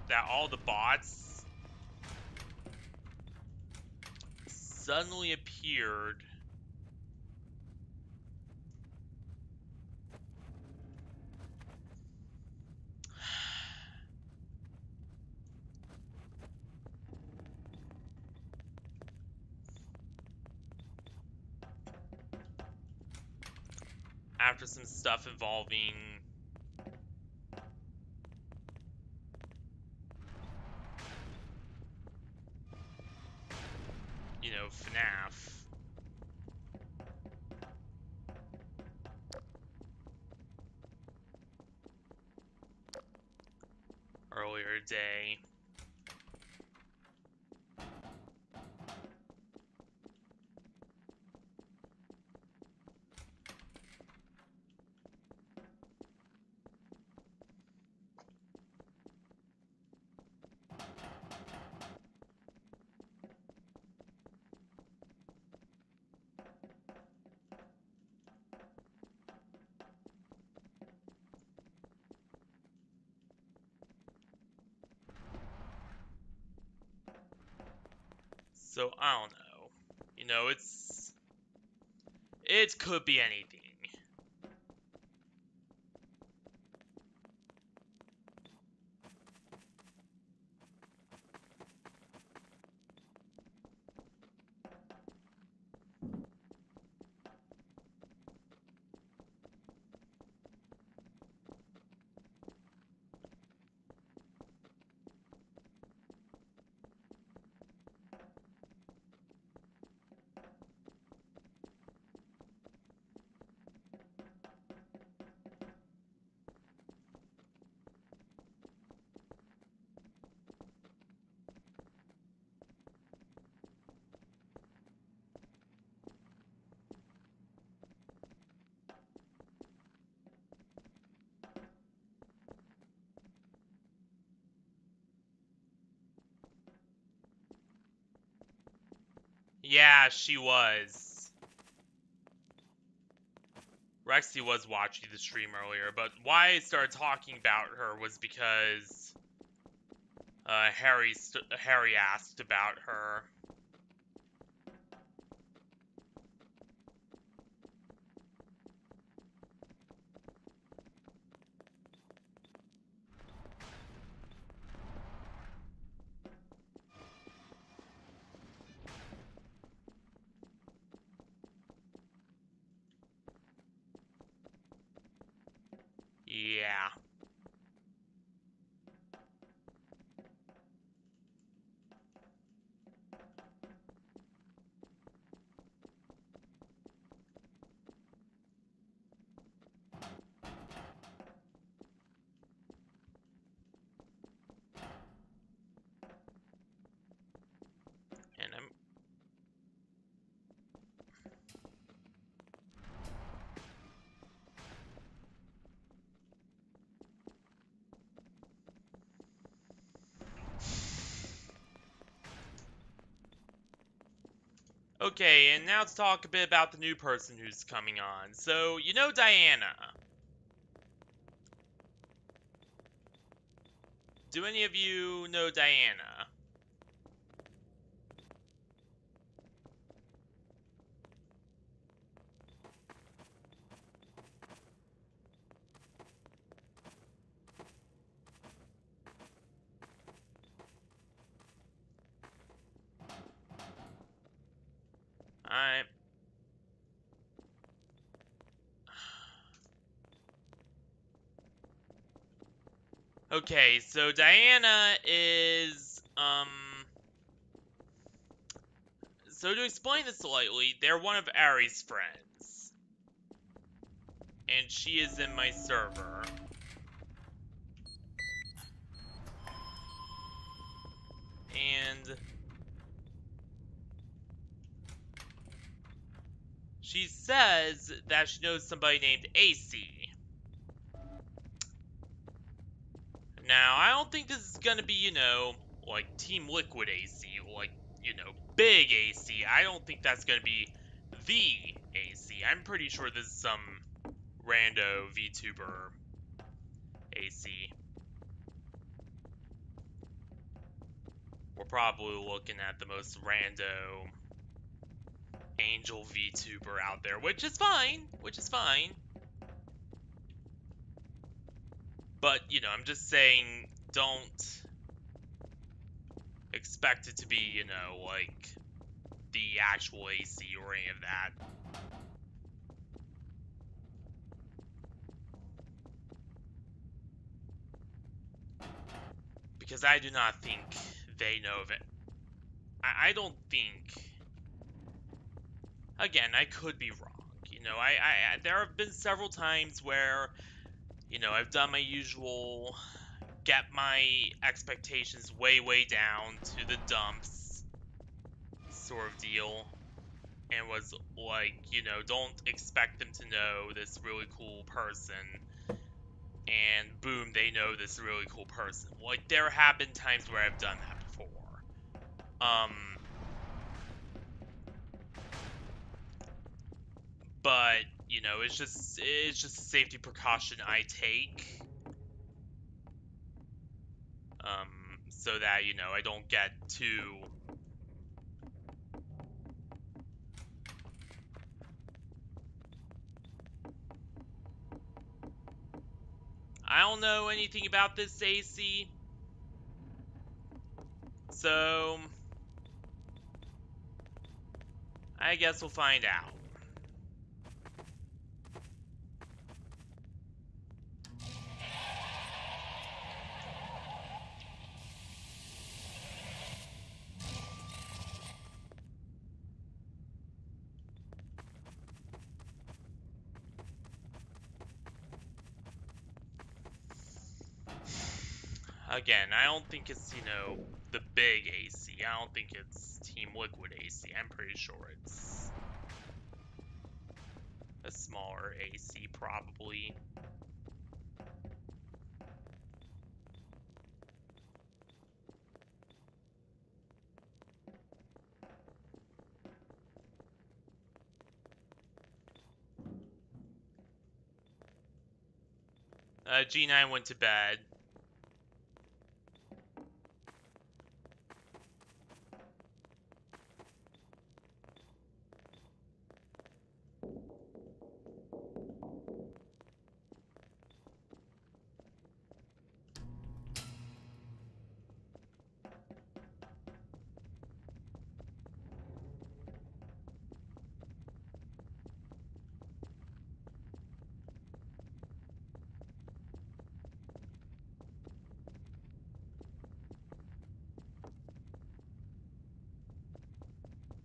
that all the bots suddenly appeared after some stuff involving, FNAF earlier today. So I don't know. It could be anything. Yeah, she was. Rexy was watching the stream earlier, but why I started talking about her was because Harry asked about her. Yeah. And I'm Okay, and now to talk a bit about the new person who's coming on. So, you know Diana. Do any of you know Diana? I Okay, so Diana is so to explain this slightly, they're one of Ari's friends. And she is in my server. And she says that she knows somebody named AC. Now, I don't think this is gonna be, like Team Liquid AC, like, big AC. I don't think that's gonna be the AC. I'm pretty sure this is some rando VTuber AC. We're probably looking at the most rando angel VTuber out there, which is fine, But, I'm just saying, don't expect it to be, like the actual AC or any of that. Because I do not think they know of it. I don't think. Again, I could be wrong. There have been several times where, I've done my usual get my expectations way, way down to the dumps sort of deal. And was like, don't expect them to know this really cool person. And boom, they know this really cool person. Like, there have been times where I've done that before. Um, but, it's just a safety precaution I take. So that, I don't get too I don't know anything about this AC, so I guess we'll find out. Again, I don't think it's, the big AC. I don't think it's Team Liquid AC. I'm pretty sure it's a smaller AC, probably. G9 went to bed.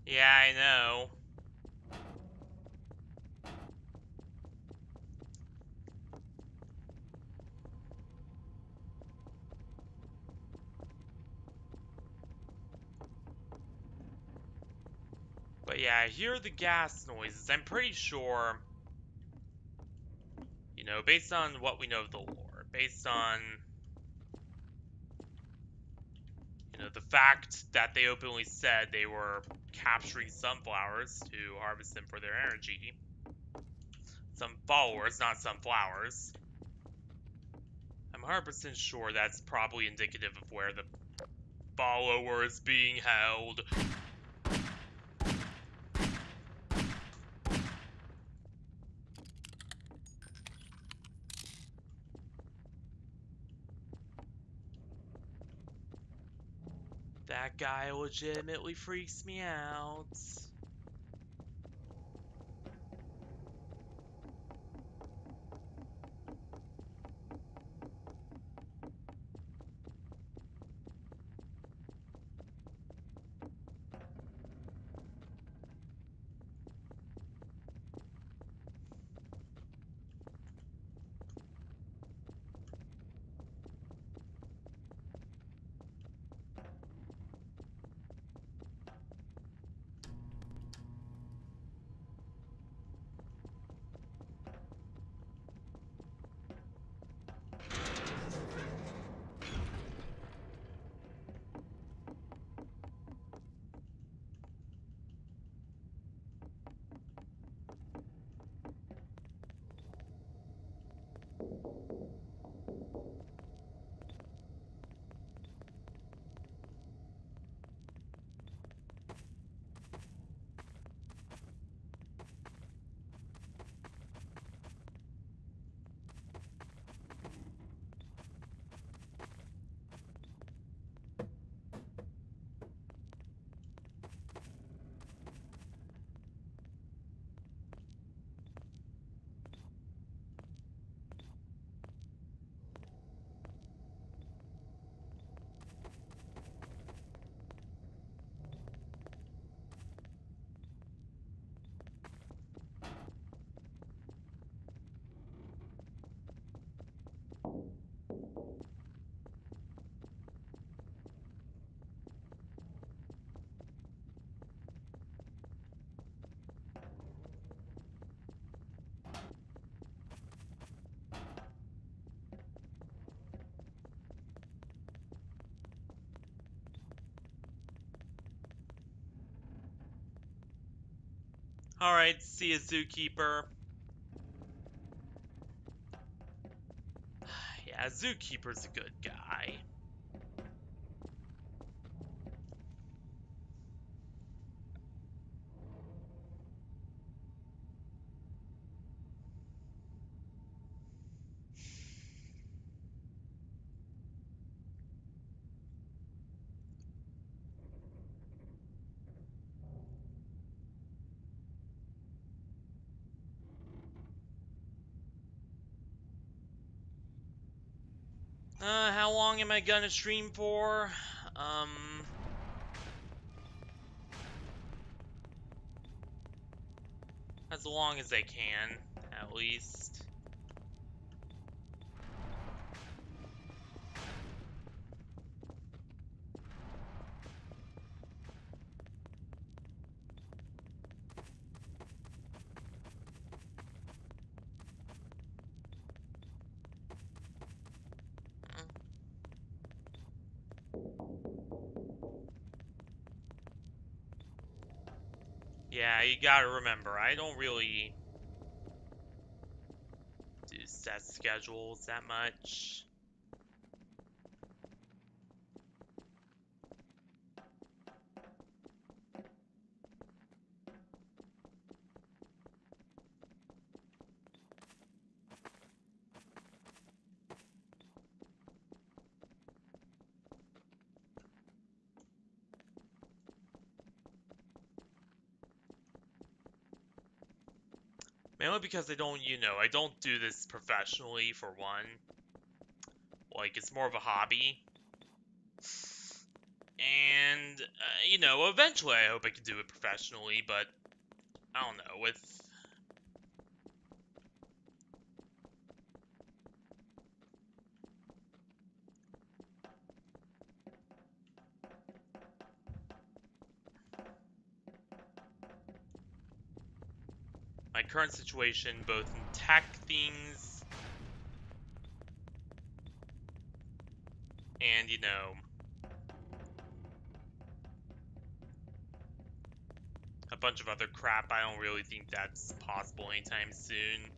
Yeah, I know. But yeah, I hear the gas noises. I'm pretty sure, based on what we know of the lore, based on, the fact that they openly said they were capturing sunflowers to harvest them for their energy. Some followers, not sunflowers. I'm 100% sure that's probably indicative of where the follower is being held. That guy legitimately freaks me out. Alright, see you, Zookeeper. Yeah, Zookeeper's a good guy. How long am I gonna stream for? As long as I can, at least. Yeah, you gotta remember, I don't really do set schedules that much. Mainly because I don't do this professionally, for one. Like, it's more of a hobby. And, eventually I hope I can do it professionally, but I don't know, with my current situation, both in tech things and, a bunch of other crap, I don't really think that's possible anytime soon.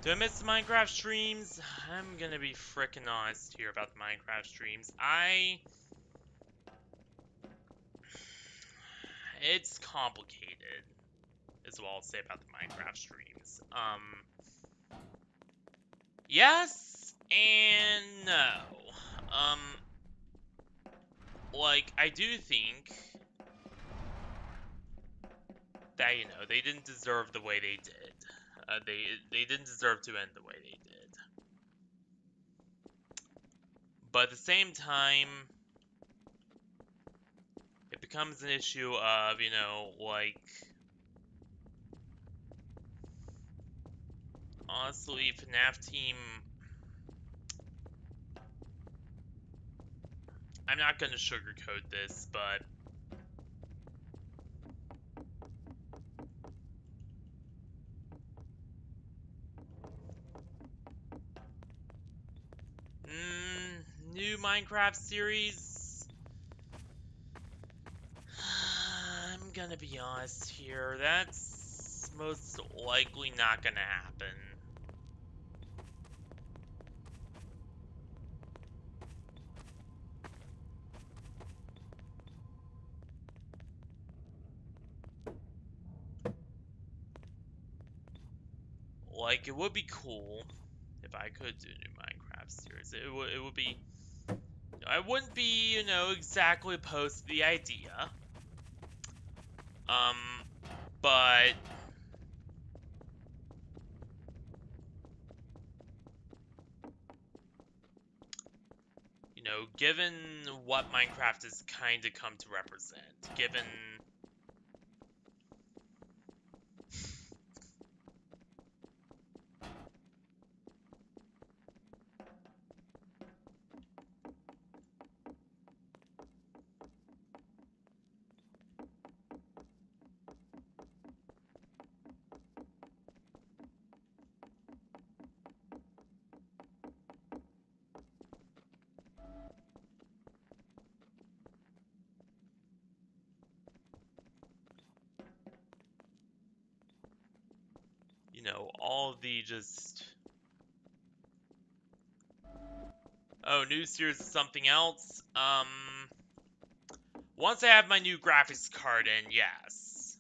Do I miss the Minecraft streams? I'm gonna be frickin' honest here about the Minecraft streams. It's complicated, is what I'll say about the Minecraft streams. Yes and no. Um, like, I do think that, they didn't deserve the way they did. They didn't deserve to end the way they did. But at the same time, it becomes an issue of, like, honestly, FNAF team, I'm not gonna sugarcoat this, but new Minecraft series. I'm gonna be honest here. That's most likely not gonna happen. Like, it would be cool if I could do a new Minecraft series. It would be. I wouldn't be, exactly opposed to the idea. Um, but given what Minecraft has kind of come to represent, given all of the just. Oh, new series is something else. Once I have my new graphics card in, yes.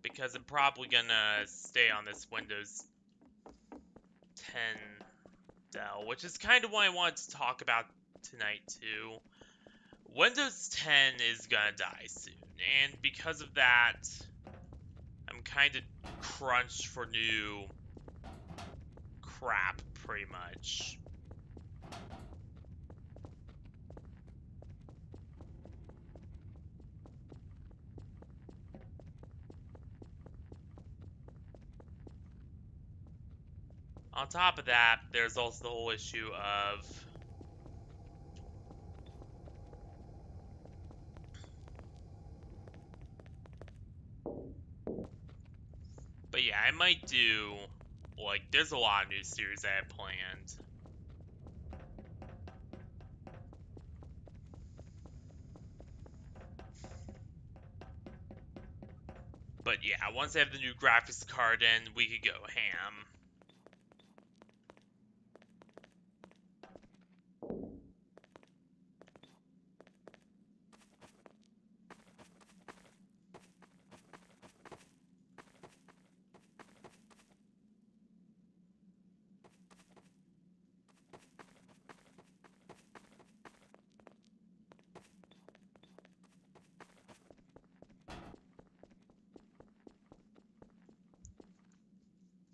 Because I'm probably gonna stay on this Windows 10 Dell, which is kind of what I wanted to talk about tonight, too. Windows 10 is gonna die soon, and because of that, I'm kind of crunched for new crap, pretty much. On top of that, there's also the whole issue of. But yeah, I might do. Like, there's a lot of new series I have planned. But yeah, once I have the new graphics card in, we could go ham.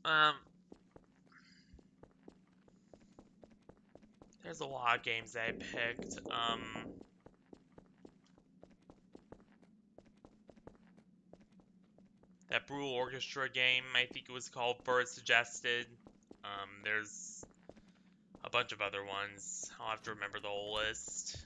Um, there's a lot of games I picked. That Brutal Orchestra game, I think it was called, first suggested. There's a bunch of other ones. I'll have to remember the whole list.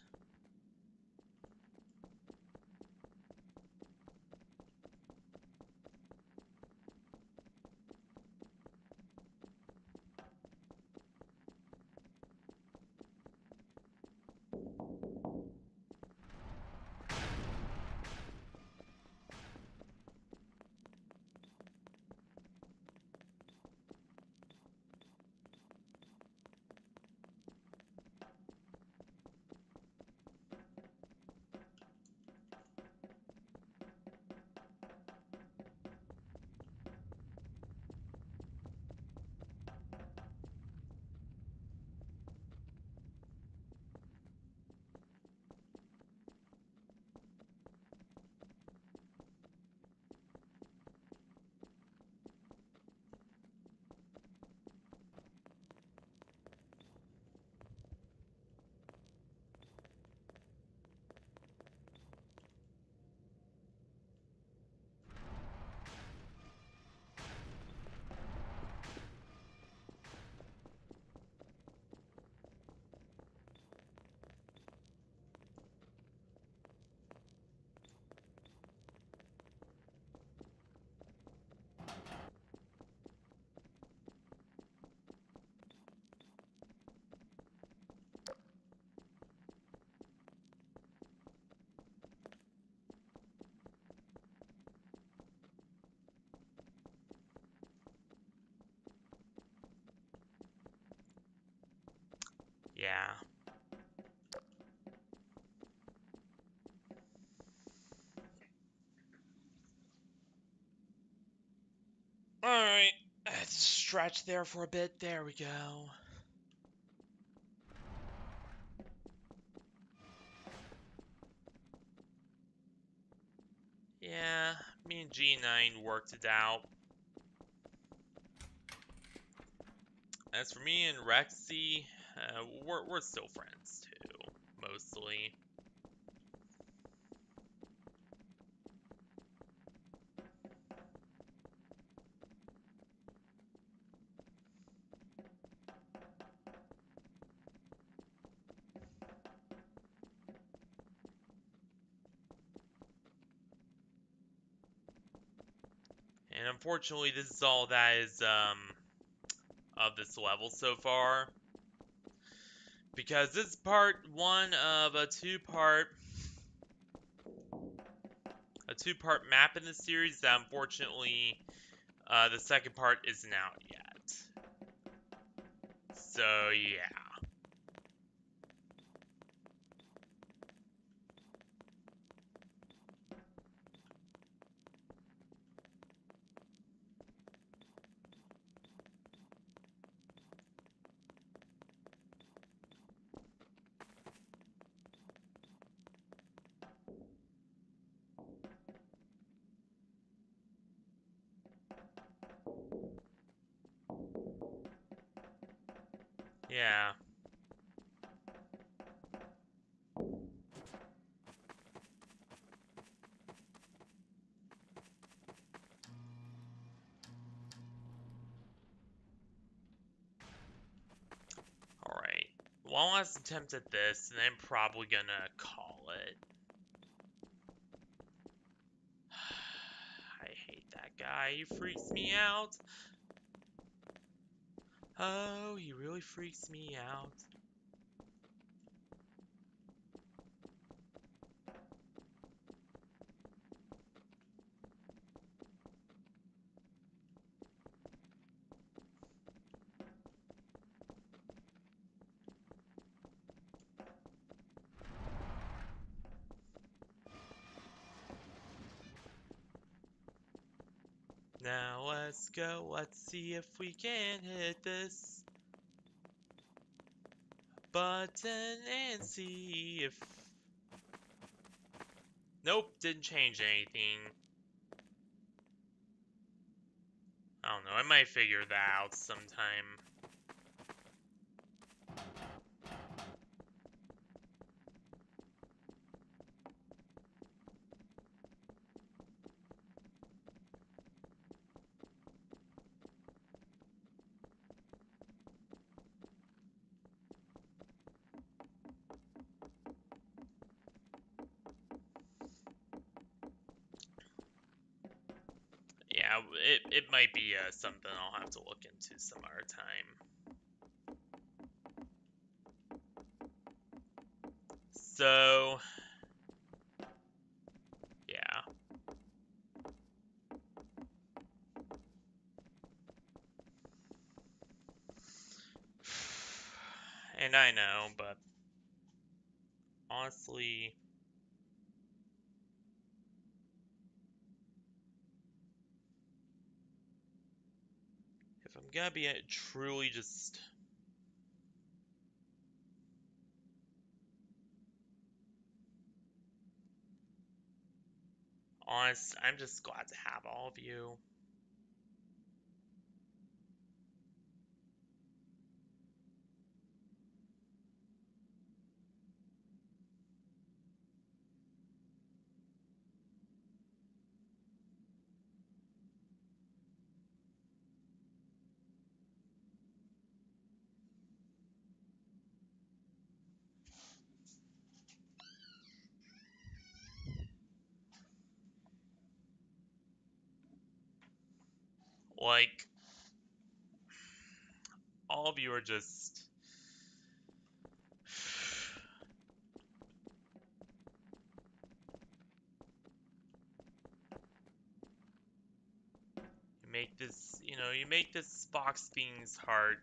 Yeah. Alright. Let's stretch there for a bit. There we go. Yeah, me and G9 worked it out. As for me and Rexy, we're still friends too, mostly. And unfortunately, this is all that is of this level so far, because this is part one of a two-part map in this series that unfortunately The second part isn't out yet. So, yeah. Yeah. Alright. One last attempt at this, and I'm probably gonna call it. I hate that guy. He freaks me out. Oh, he really freaks me out. Now let's go. Let's see if we can hit this button and see if... Nope, didn't change anything. I don't know, I might figure that out sometime. Yeah, it might be something I'll have to look into some other time. So, yeah. And I know, but honestly, if I'm gonna be truly just... honest, I'm just glad to have all of you. Like, all of you are just... you make this, you make this box things hard.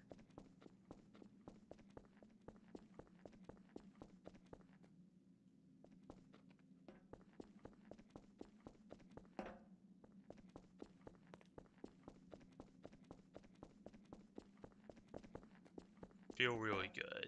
Feel really good.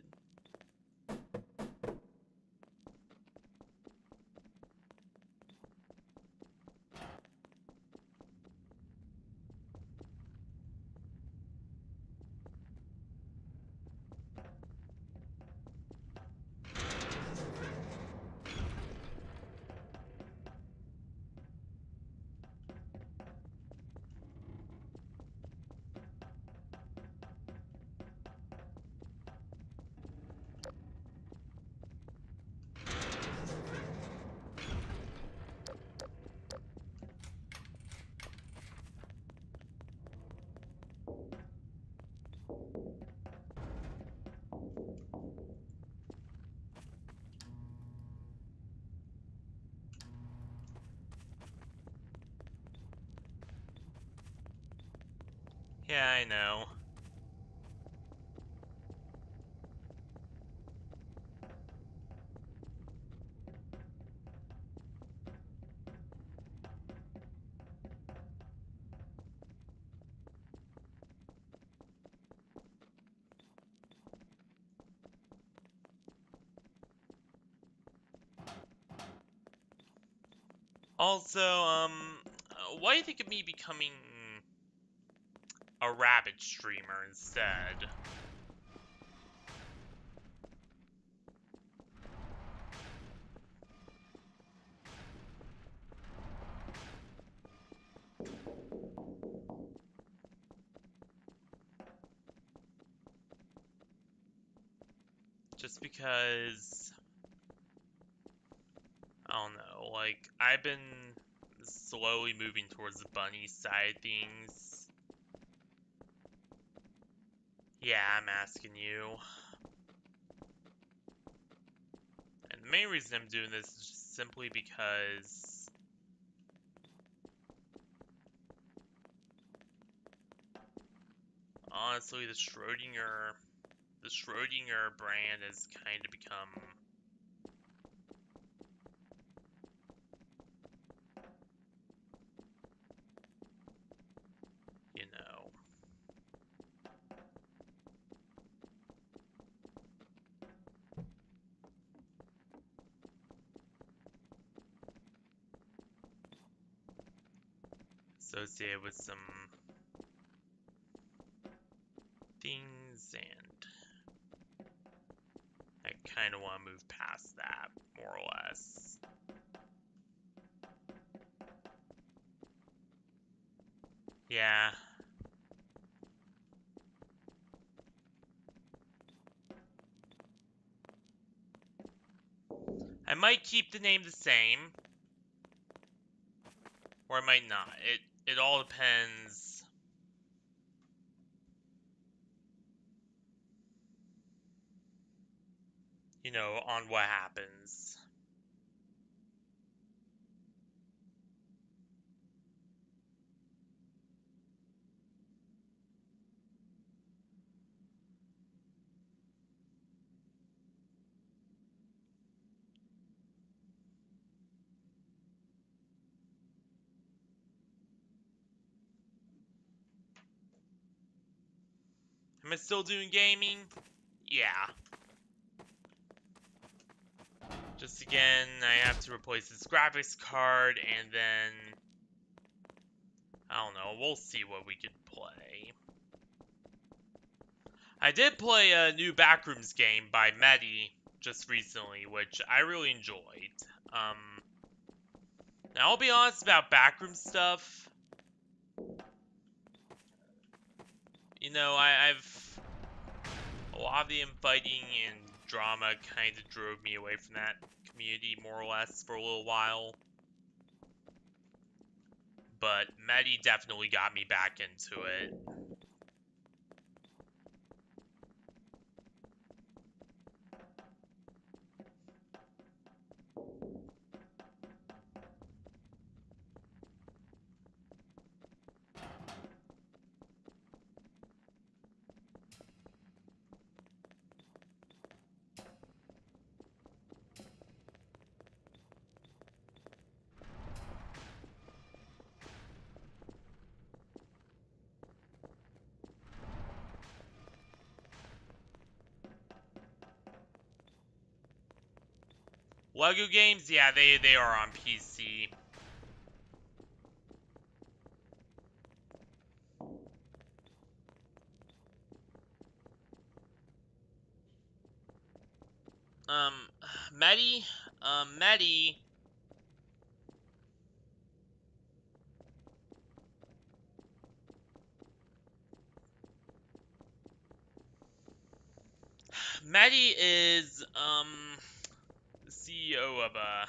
Yeah, I know. Also, what do you think of me becoming a rabbit streamer instead? Just because, I don't know, like, I've been slowly moving towards the bunny side of things. Yeah, I'm asking you. And the main reason I'm doing this is just simply because, honestly, the Schrodinger brand has kind of become, you know, associated with some things, and I kind of want to move past that, more or less. Yeah, I might keep the name the same, or I might not. It all depends, on what happens. Am I still doing gaming? Yeah. Just again, I have to replace this graphics card, and then, I don't know, we'll see what we can play. I did play a new Backrooms game by Medi just recently, which I really enjoyed. Now I'll be honest about Backroom stuff. I've a lot of the infighting and drama kind of drove me away from that community more or less for a little while. But Medi definitely got me back into it. Lego games, yeah, they are on PC. Um, Medi, Medi, Medi is the CEO of a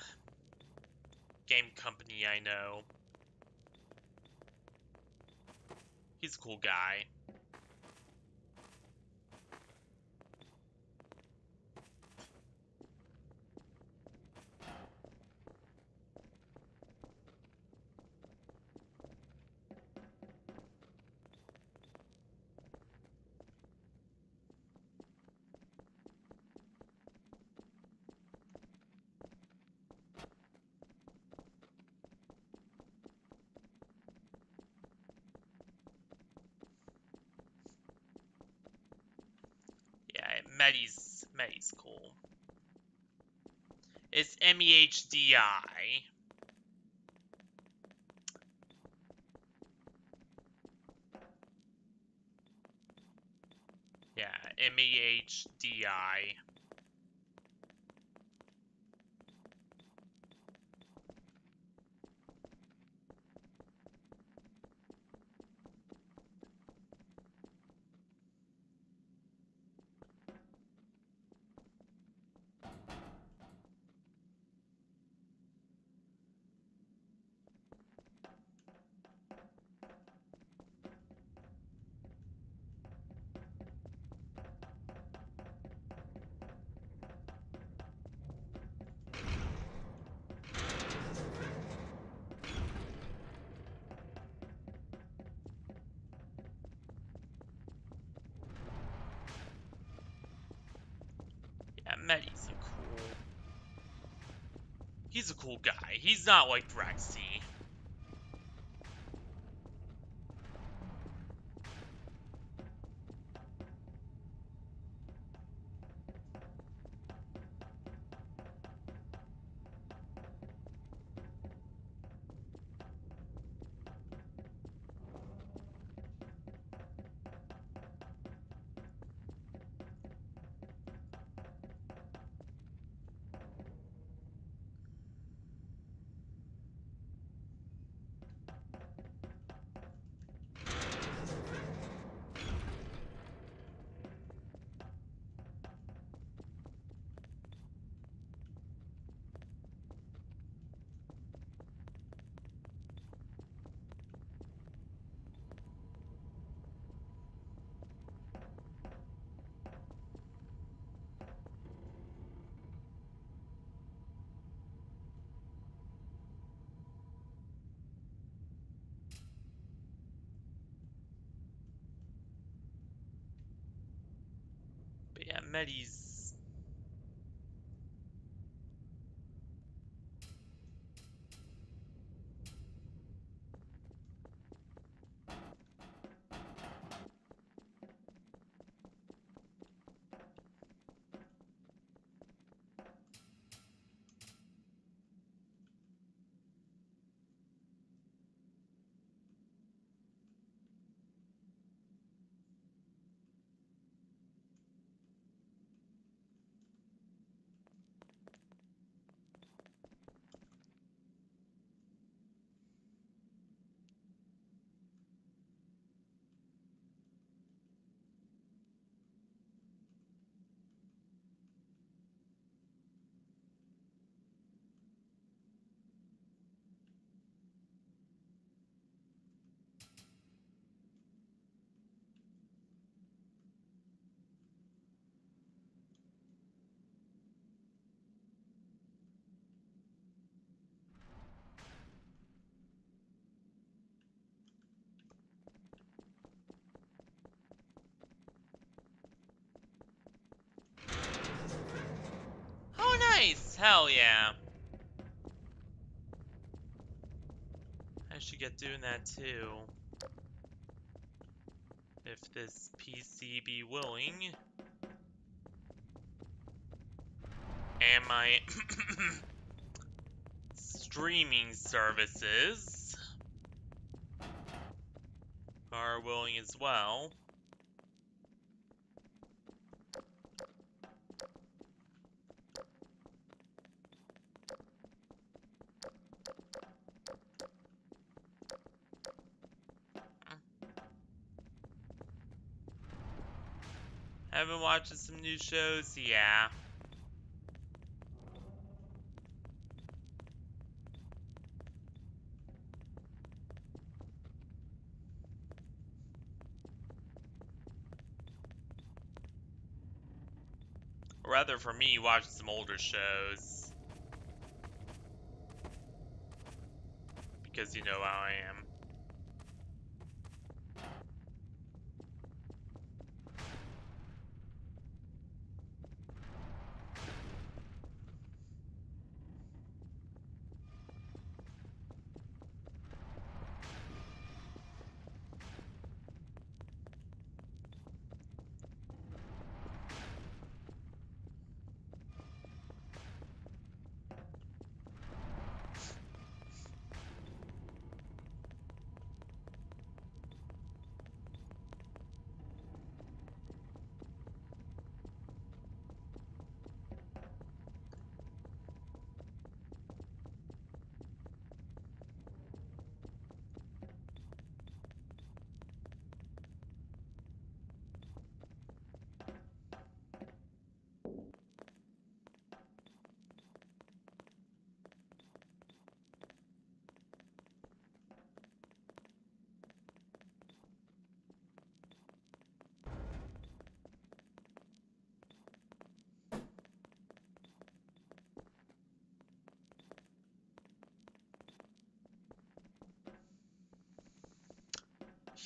game company I know. He's a cool guy. Medi's cool. It's MEHDI. Yeah, MEHDI. Yeah, Medi's a cool. He's a cool guy. He's not like Rexy. But yeah, Medi's. Oh, nice! Hell yeah. I should get doing that too. If this PC be willing. And my streaming services are willing as well. Have been watching some new shows? Yeah. Or rather, for me, watching some older shows. Because you know how I am.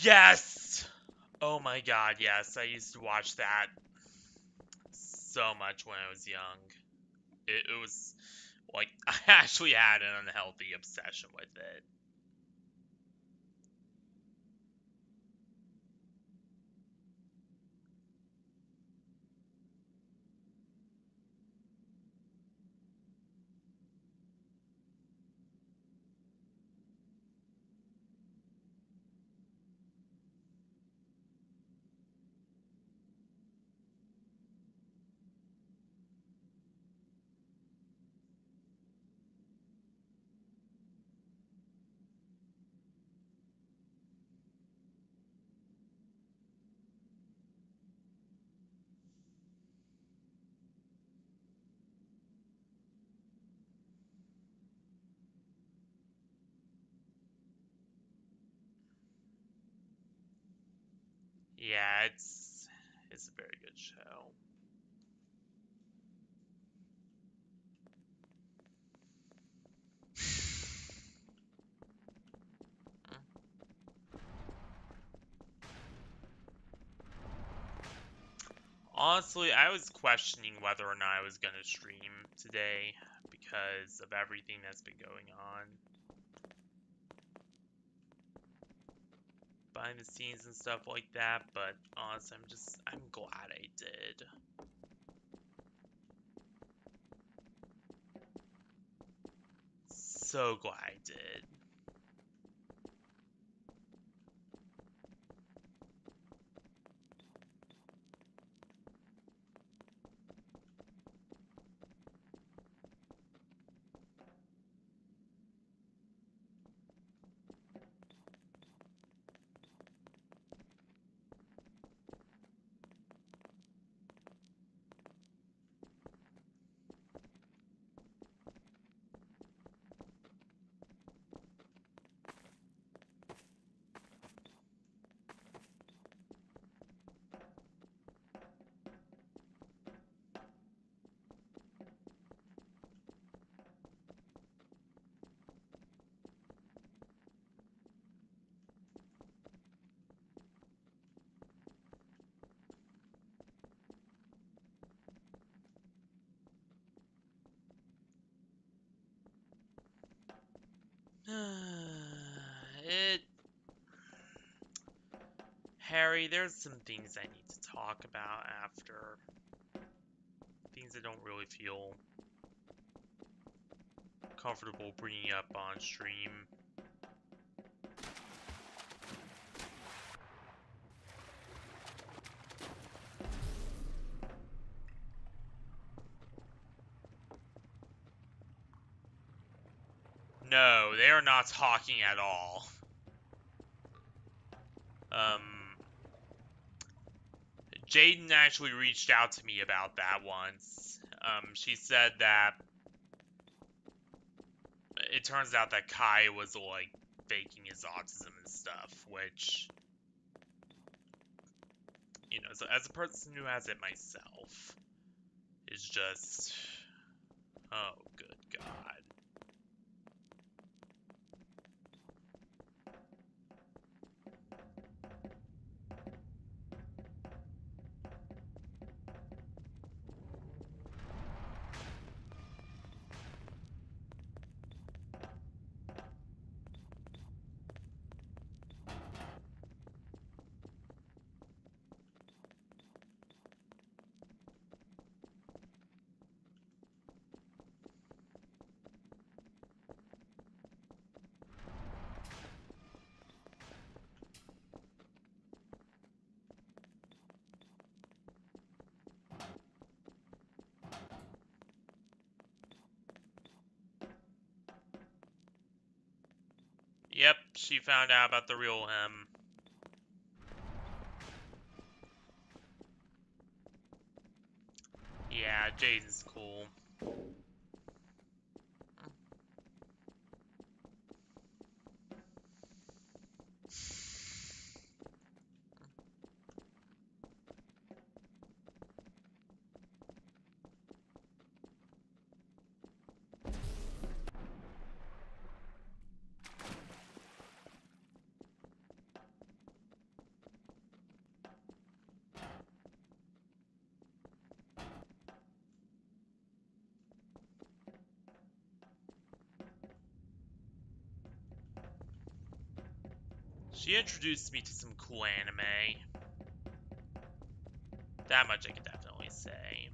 Yes! Oh my god, yes. I used to watch that so much when I was young. It was like I actually had an unhealthy obsession with it. Yeah, it's a very good show. Honestly, I was questioning whether or not I was gonna stream today because of everything that's been going on behind the scenes and stuff like that, but honestly, I'm glad I did. So glad I did. it Harry, there's some things I need to talk about after. Things I don't really feel comfortable bringing up on stream. No, they are not talking at all. Um, Jaden actually reached out to me about that once. She said that it turns out that Kai was like faking his autism and stuff, which, so as a person who has it myself, is just, oh, good God. Yep, she found out about the real him. Yeah, Jaden's cool. She introduced me to some cool anime. That much I can definitely say.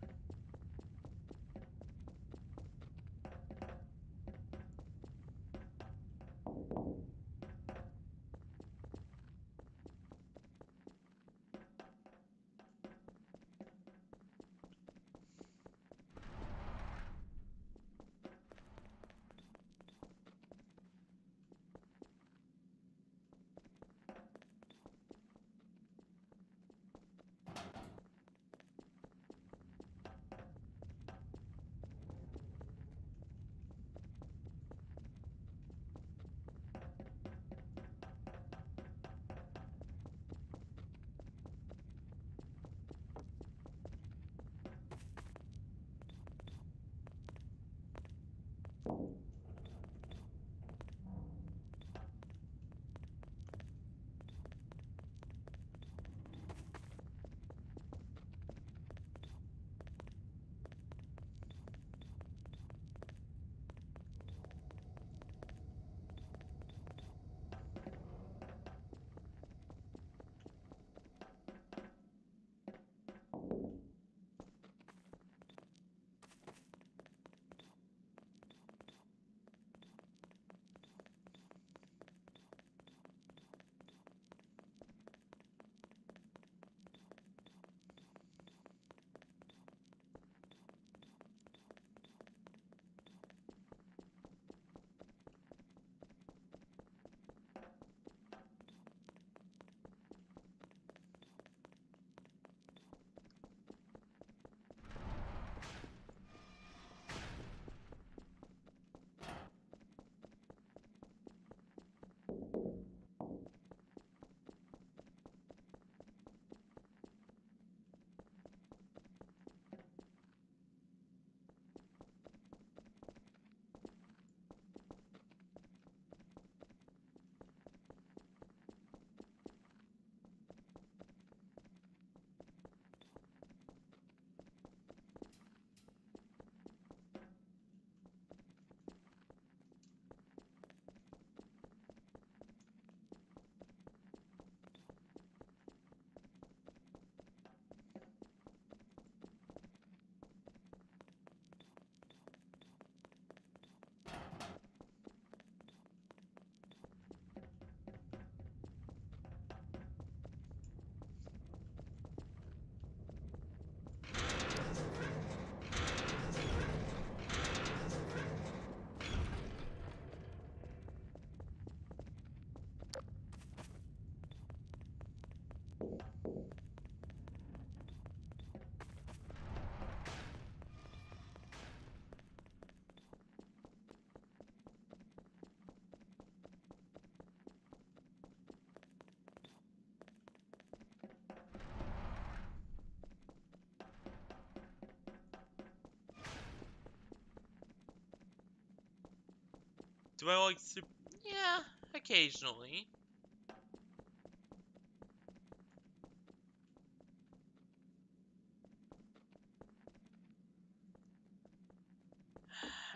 Do I like to? Yeah, occasionally.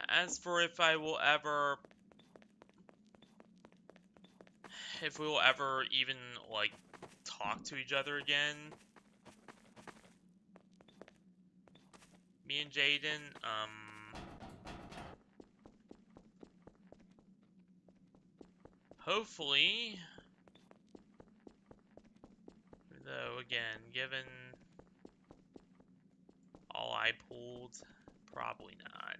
As for if we will ever even like talk to each other again, me and Jaden, hopefully. Though again, given all I pulled, probably not.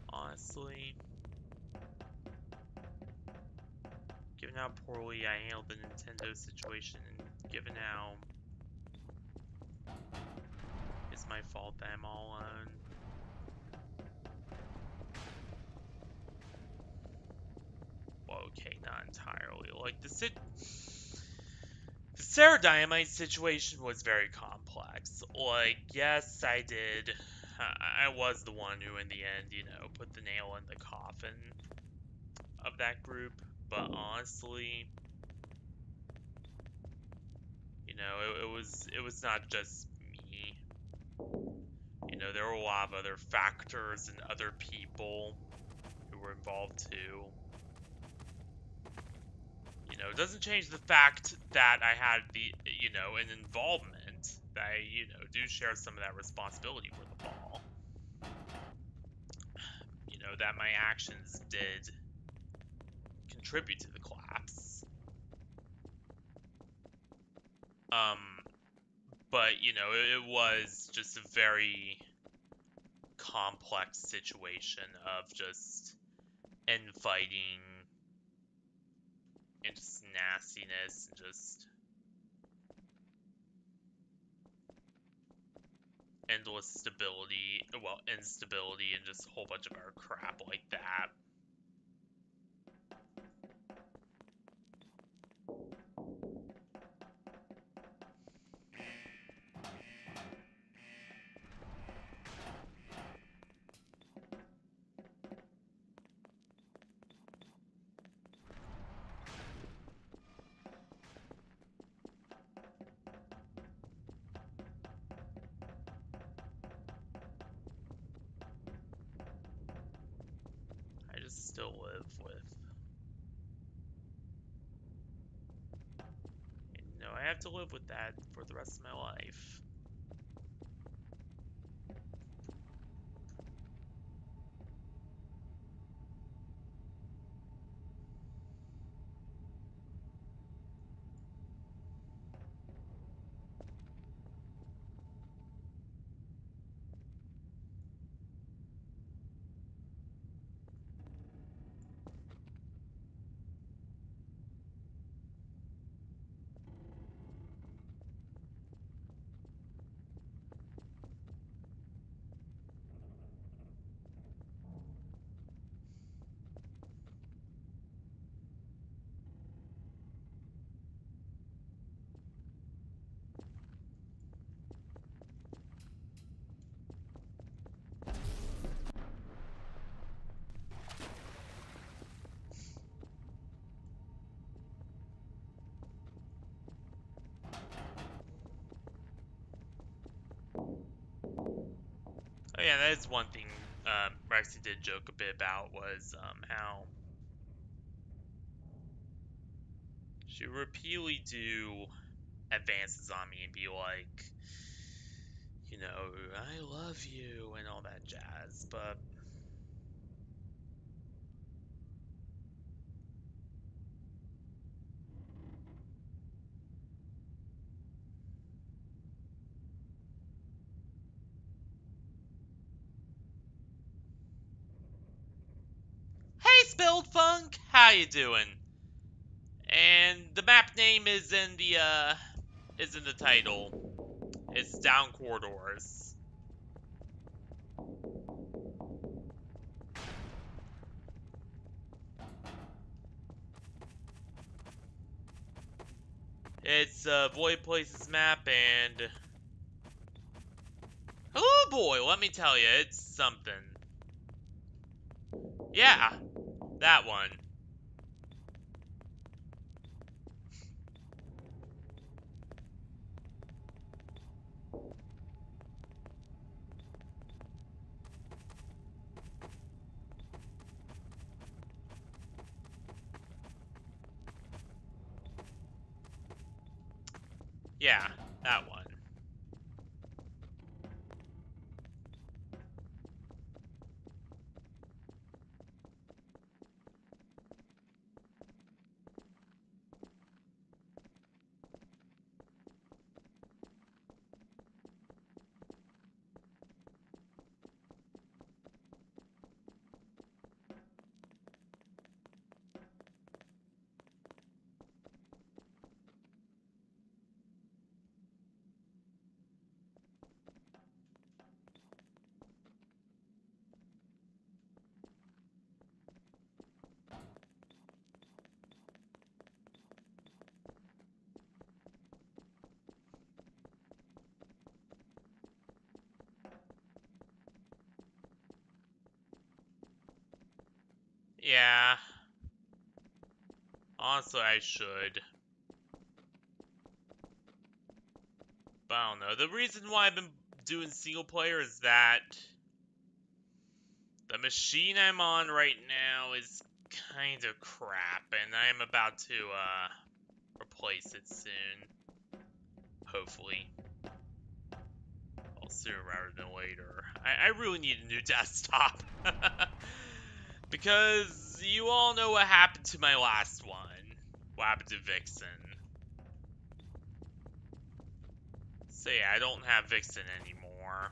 Honestly, given how poorly I handled the Nintendo situation, and given how It's my fault that I'm all alone. Well, okay, not entirely. Like, the Sarah Dynamite situation was very complex. Like, yes, I did. I was the one who, in the end, put the nail in the coffin of that group. But honestly, it was not just me. There were a lot of other factors and other people who were involved too. It doesn't change the fact that I had an involvement, that I, do share some of that responsibility for the fall. That my actions did contribute to the collapse. Um, but, it was just a very complex situation of just infighting and just nastiness and just endless instability and just a whole bunch of other crap like that. I just still live with. I have to live with that for the rest of my life. Oh yeah, that is one thing Rexy did joke a bit about was how she would repeatedly do advances on me and be like, I love you and all that jazz, but hey, Spilled Funk, how you doing? And the map name is in the title. It's Down Corridors. It's Void Places map, and oh boy, let me tell you, it's something. Yeah, that one. Yeah, that one. Yeah. Honestly, I should. But I don't know. The reason why I've been doing single player is that the machine I'm on right now is kind of crap, and I am about to, replace it soon. Hopefully. Well, sooner rather than later. I really need a new desktop. Because you all know what happened to my last one. What happened to Vixen. So yeah, I don't have Vixen anymore.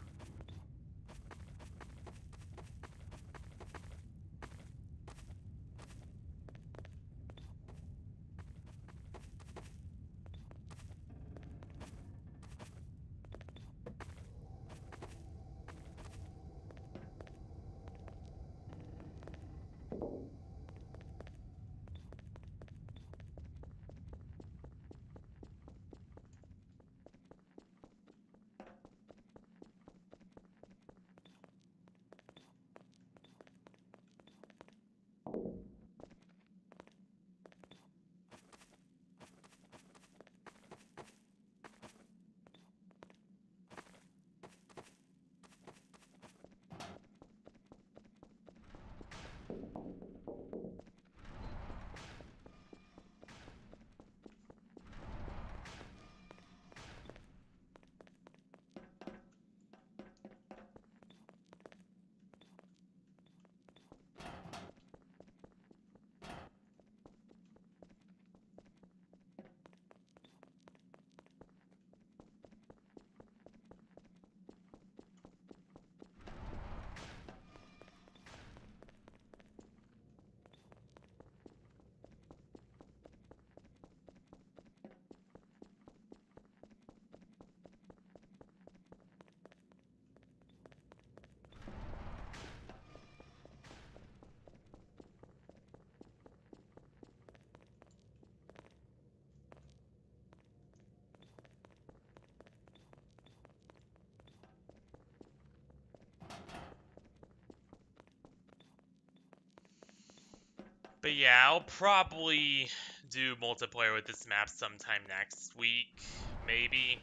But yeah, I'll probably do multiplayer with this map sometime next week, maybe.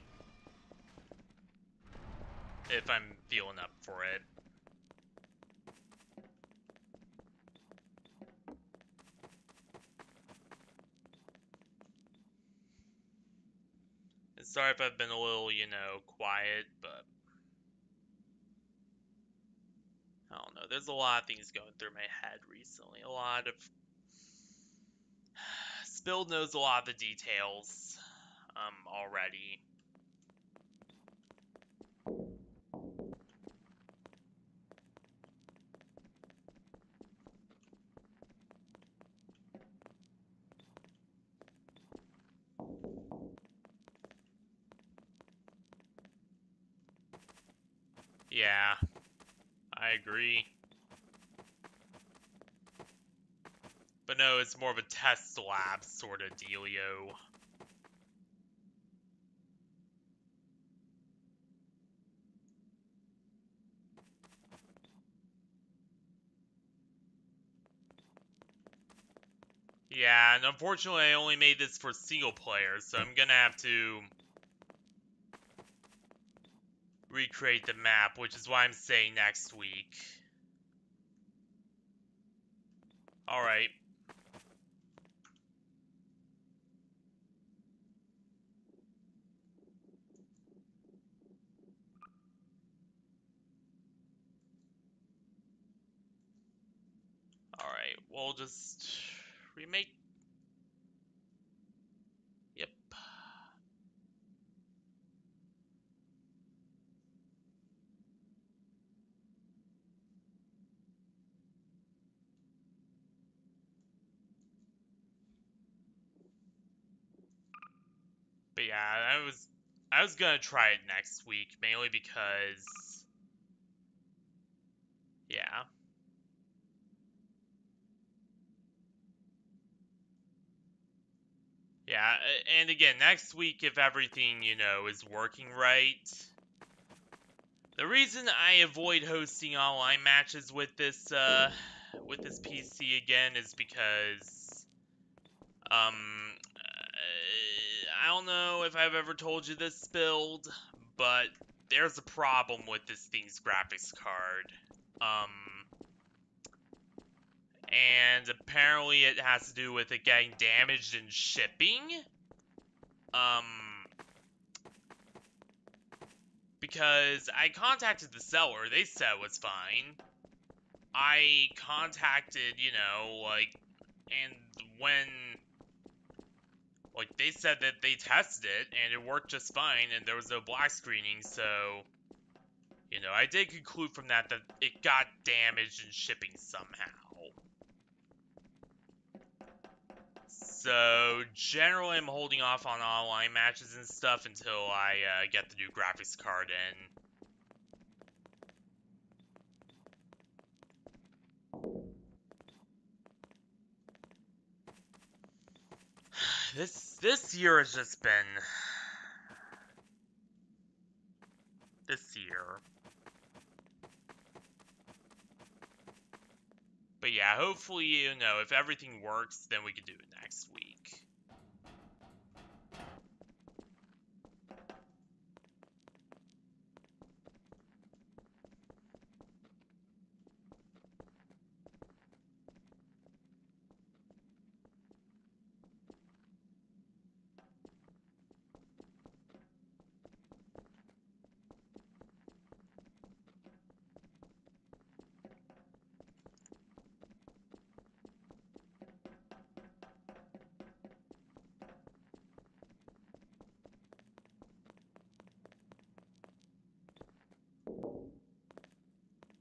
If I'm feeling up for it. And sorry if I've been a little, quiet, but I don't know. There's a lot of things going through my head recently. A lot of Spill knows a lot of the details already. Yeah, I agree. But no, it's more of a test lab sort of dealio. Yeah, and unfortunately I only made this for single player, so I'm gonna have to recreate the map, which is why I'm saying next week. Alright. Alright, we'll just remake. Yep. But yeah, I was gonna try it next week, mainly because yeah. Yeah, and again, next week if everything, is working right. The reason I avoid hosting online matches with this with this PC again is because, I don't know if I've ever told you this, build, but there's a problem with this thing's graphics card. And apparently it has to do with it getting damaged in shipping. Um, because I contacted the seller, they said it was fine. I contacted, and when, they said that they tested it and it worked just fine and there was no black screening, so, I did conclude from that it got damaged in shipping somehow. So, generally, I'm holding off on online matches and stuff until I get the new graphics card in. This year has just been... This year. But yeah, hopefully, if everything works, then we can do it next week.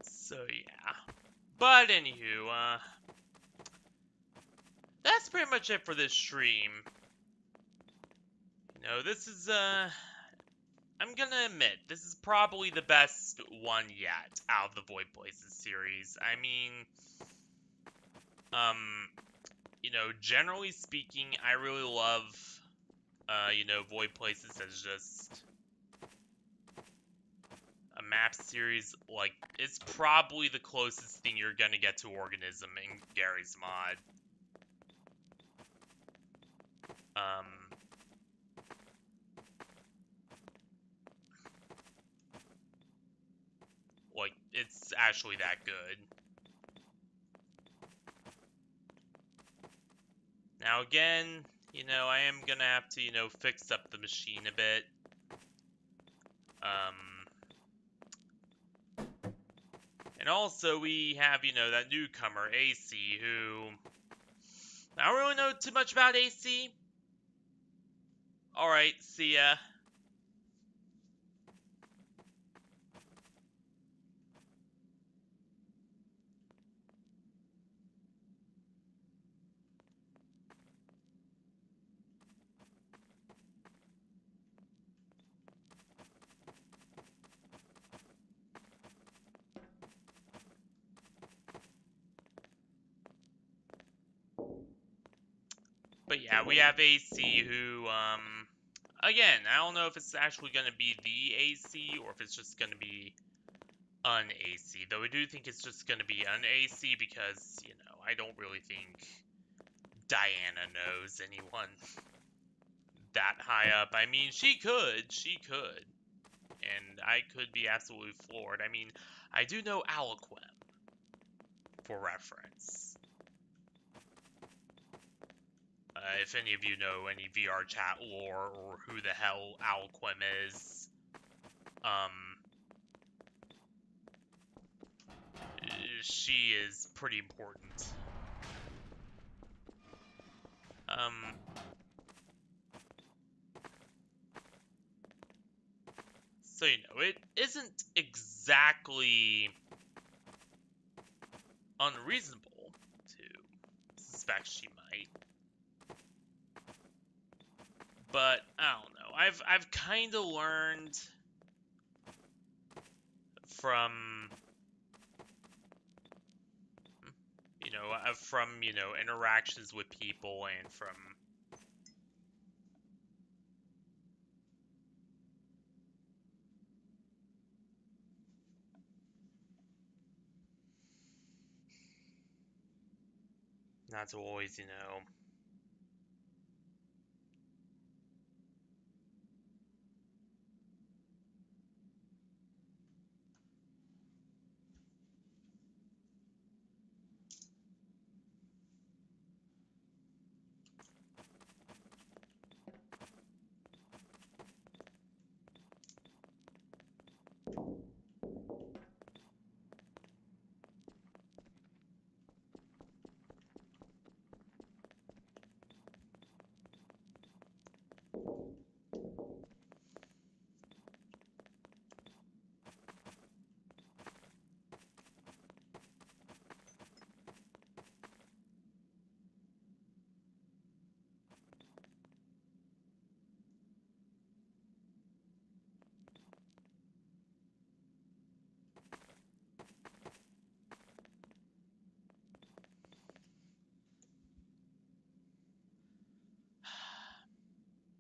So yeah. But anywho, that's pretty much it for this stream. This is, I'm gonna admit, this is probably the best one yet out of the Void Places series. I mean, generally speaking, I really love, Void Places as just a map series. Like, it's probably the closest thing you're gonna get to Organism in Garry's mod. It's actually that good. Now again, I am gonna have to, fix up the machine a bit. And also we have, that newcomer, AC, who... I don't really know too much about AC. Alright, see ya. But yeah, we have AC who, again, I don't know if it's actually gonna be the AC or if it's just gonna be un-AC. Though I do think it's just gonna be un-AC because, I don't really think Diana knows anyone that high up. I mean, she could. And I could be absolutely floored. I mean, I do know Aliquem, for reference. If any of you know any VR chat lore or who the hell Aliquem is, she is pretty important. So, it isn't exactly unreasonable to suspect she might. But, I don't know. I've kind of learned from, interactions with people and from not to always,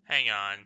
hang on.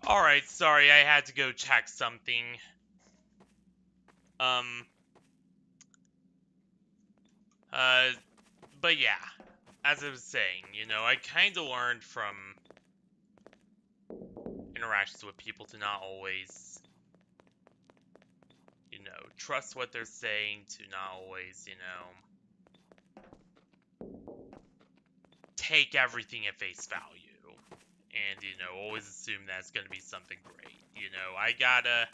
Alright, sorry, I had to go check something. Um, uh, but yeah, as I was saying, I kind of learned from interactions with people to not always, trust what they're saying, to not always, take everything at face value. And, always assume that it's gonna be something great. I gotta,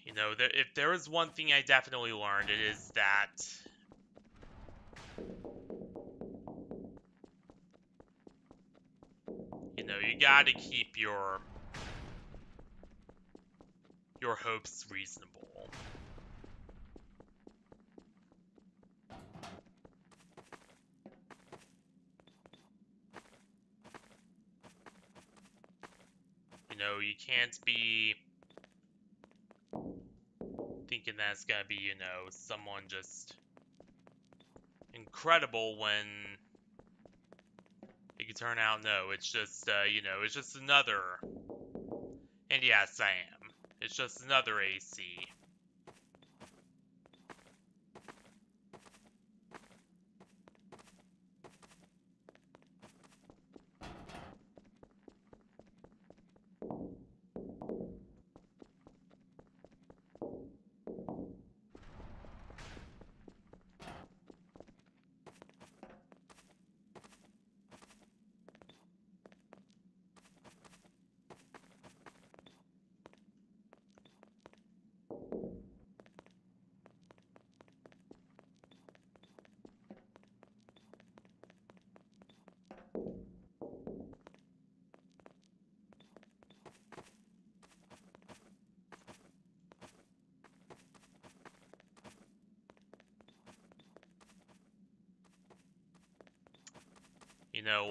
if there is one thing I definitely learned, it is that, you gotta keep your hopes reasonable. You can't be thinking that it's gonna be, someone just incredible when it could turn out, no, it's just, it's just another. And yes, I am. It's just another AC.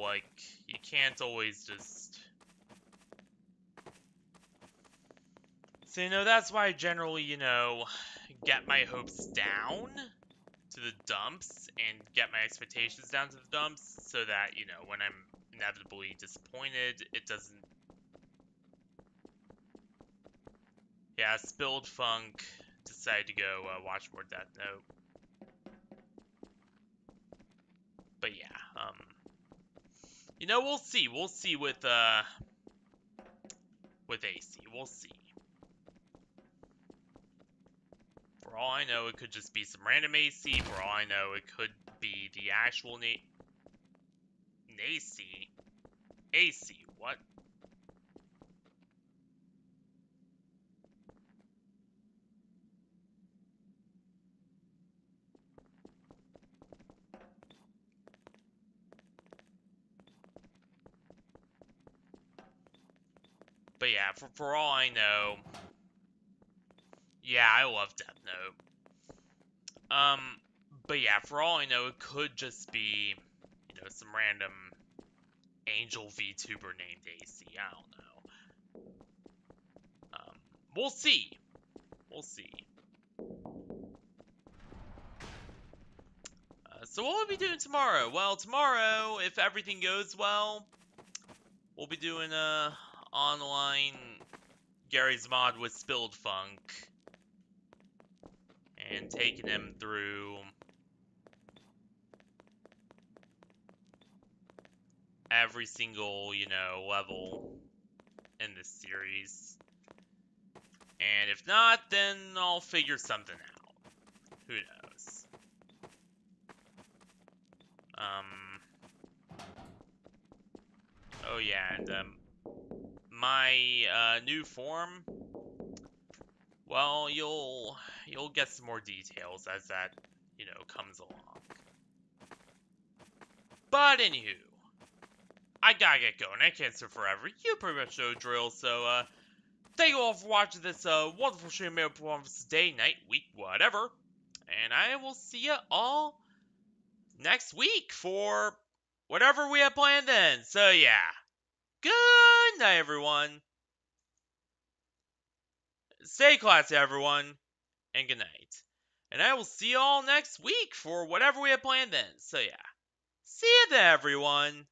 Like, you can't always just... So, that's why I generally, get my hopes down to the dumps and get my expectations down to the dumps so that, when I'm inevitably disappointed, it doesn't... Yeah, Spilled Funk decided to go watch more Death Note. But yeah, we'll see. We'll see with AC. We'll see. For all I know, it could just be some random AC. For all I know, it could be the actual AC. AC, what? But yeah, for all I know, yeah, I love Death Note. But yeah, for all I know, it could just be, some random angel VTuber named AC. I don't know. We'll see. We'll see. So what will we be doing tomorrow? Well, tomorrow, if everything goes well, we'll be doing a online Garry's Mod with Spilled Funk and taking him through every single, level in this series. And if not, then I'll figure something out. Who knows? Oh yeah, and my new form. Well, you'll get some more details as that, comes along. But anywho, I gotta get going. I can't sit forever. You pretty much know the drill. So thank you all for watching this wonderful stream performance day, night, week, whatever. And I will see you all next week for whatever we have planned then. So yeah, good night, everyone. Stay classy, everyone, and good night. And I will see you all next week for whatever we have planned then. So yeah, see you then, everyone.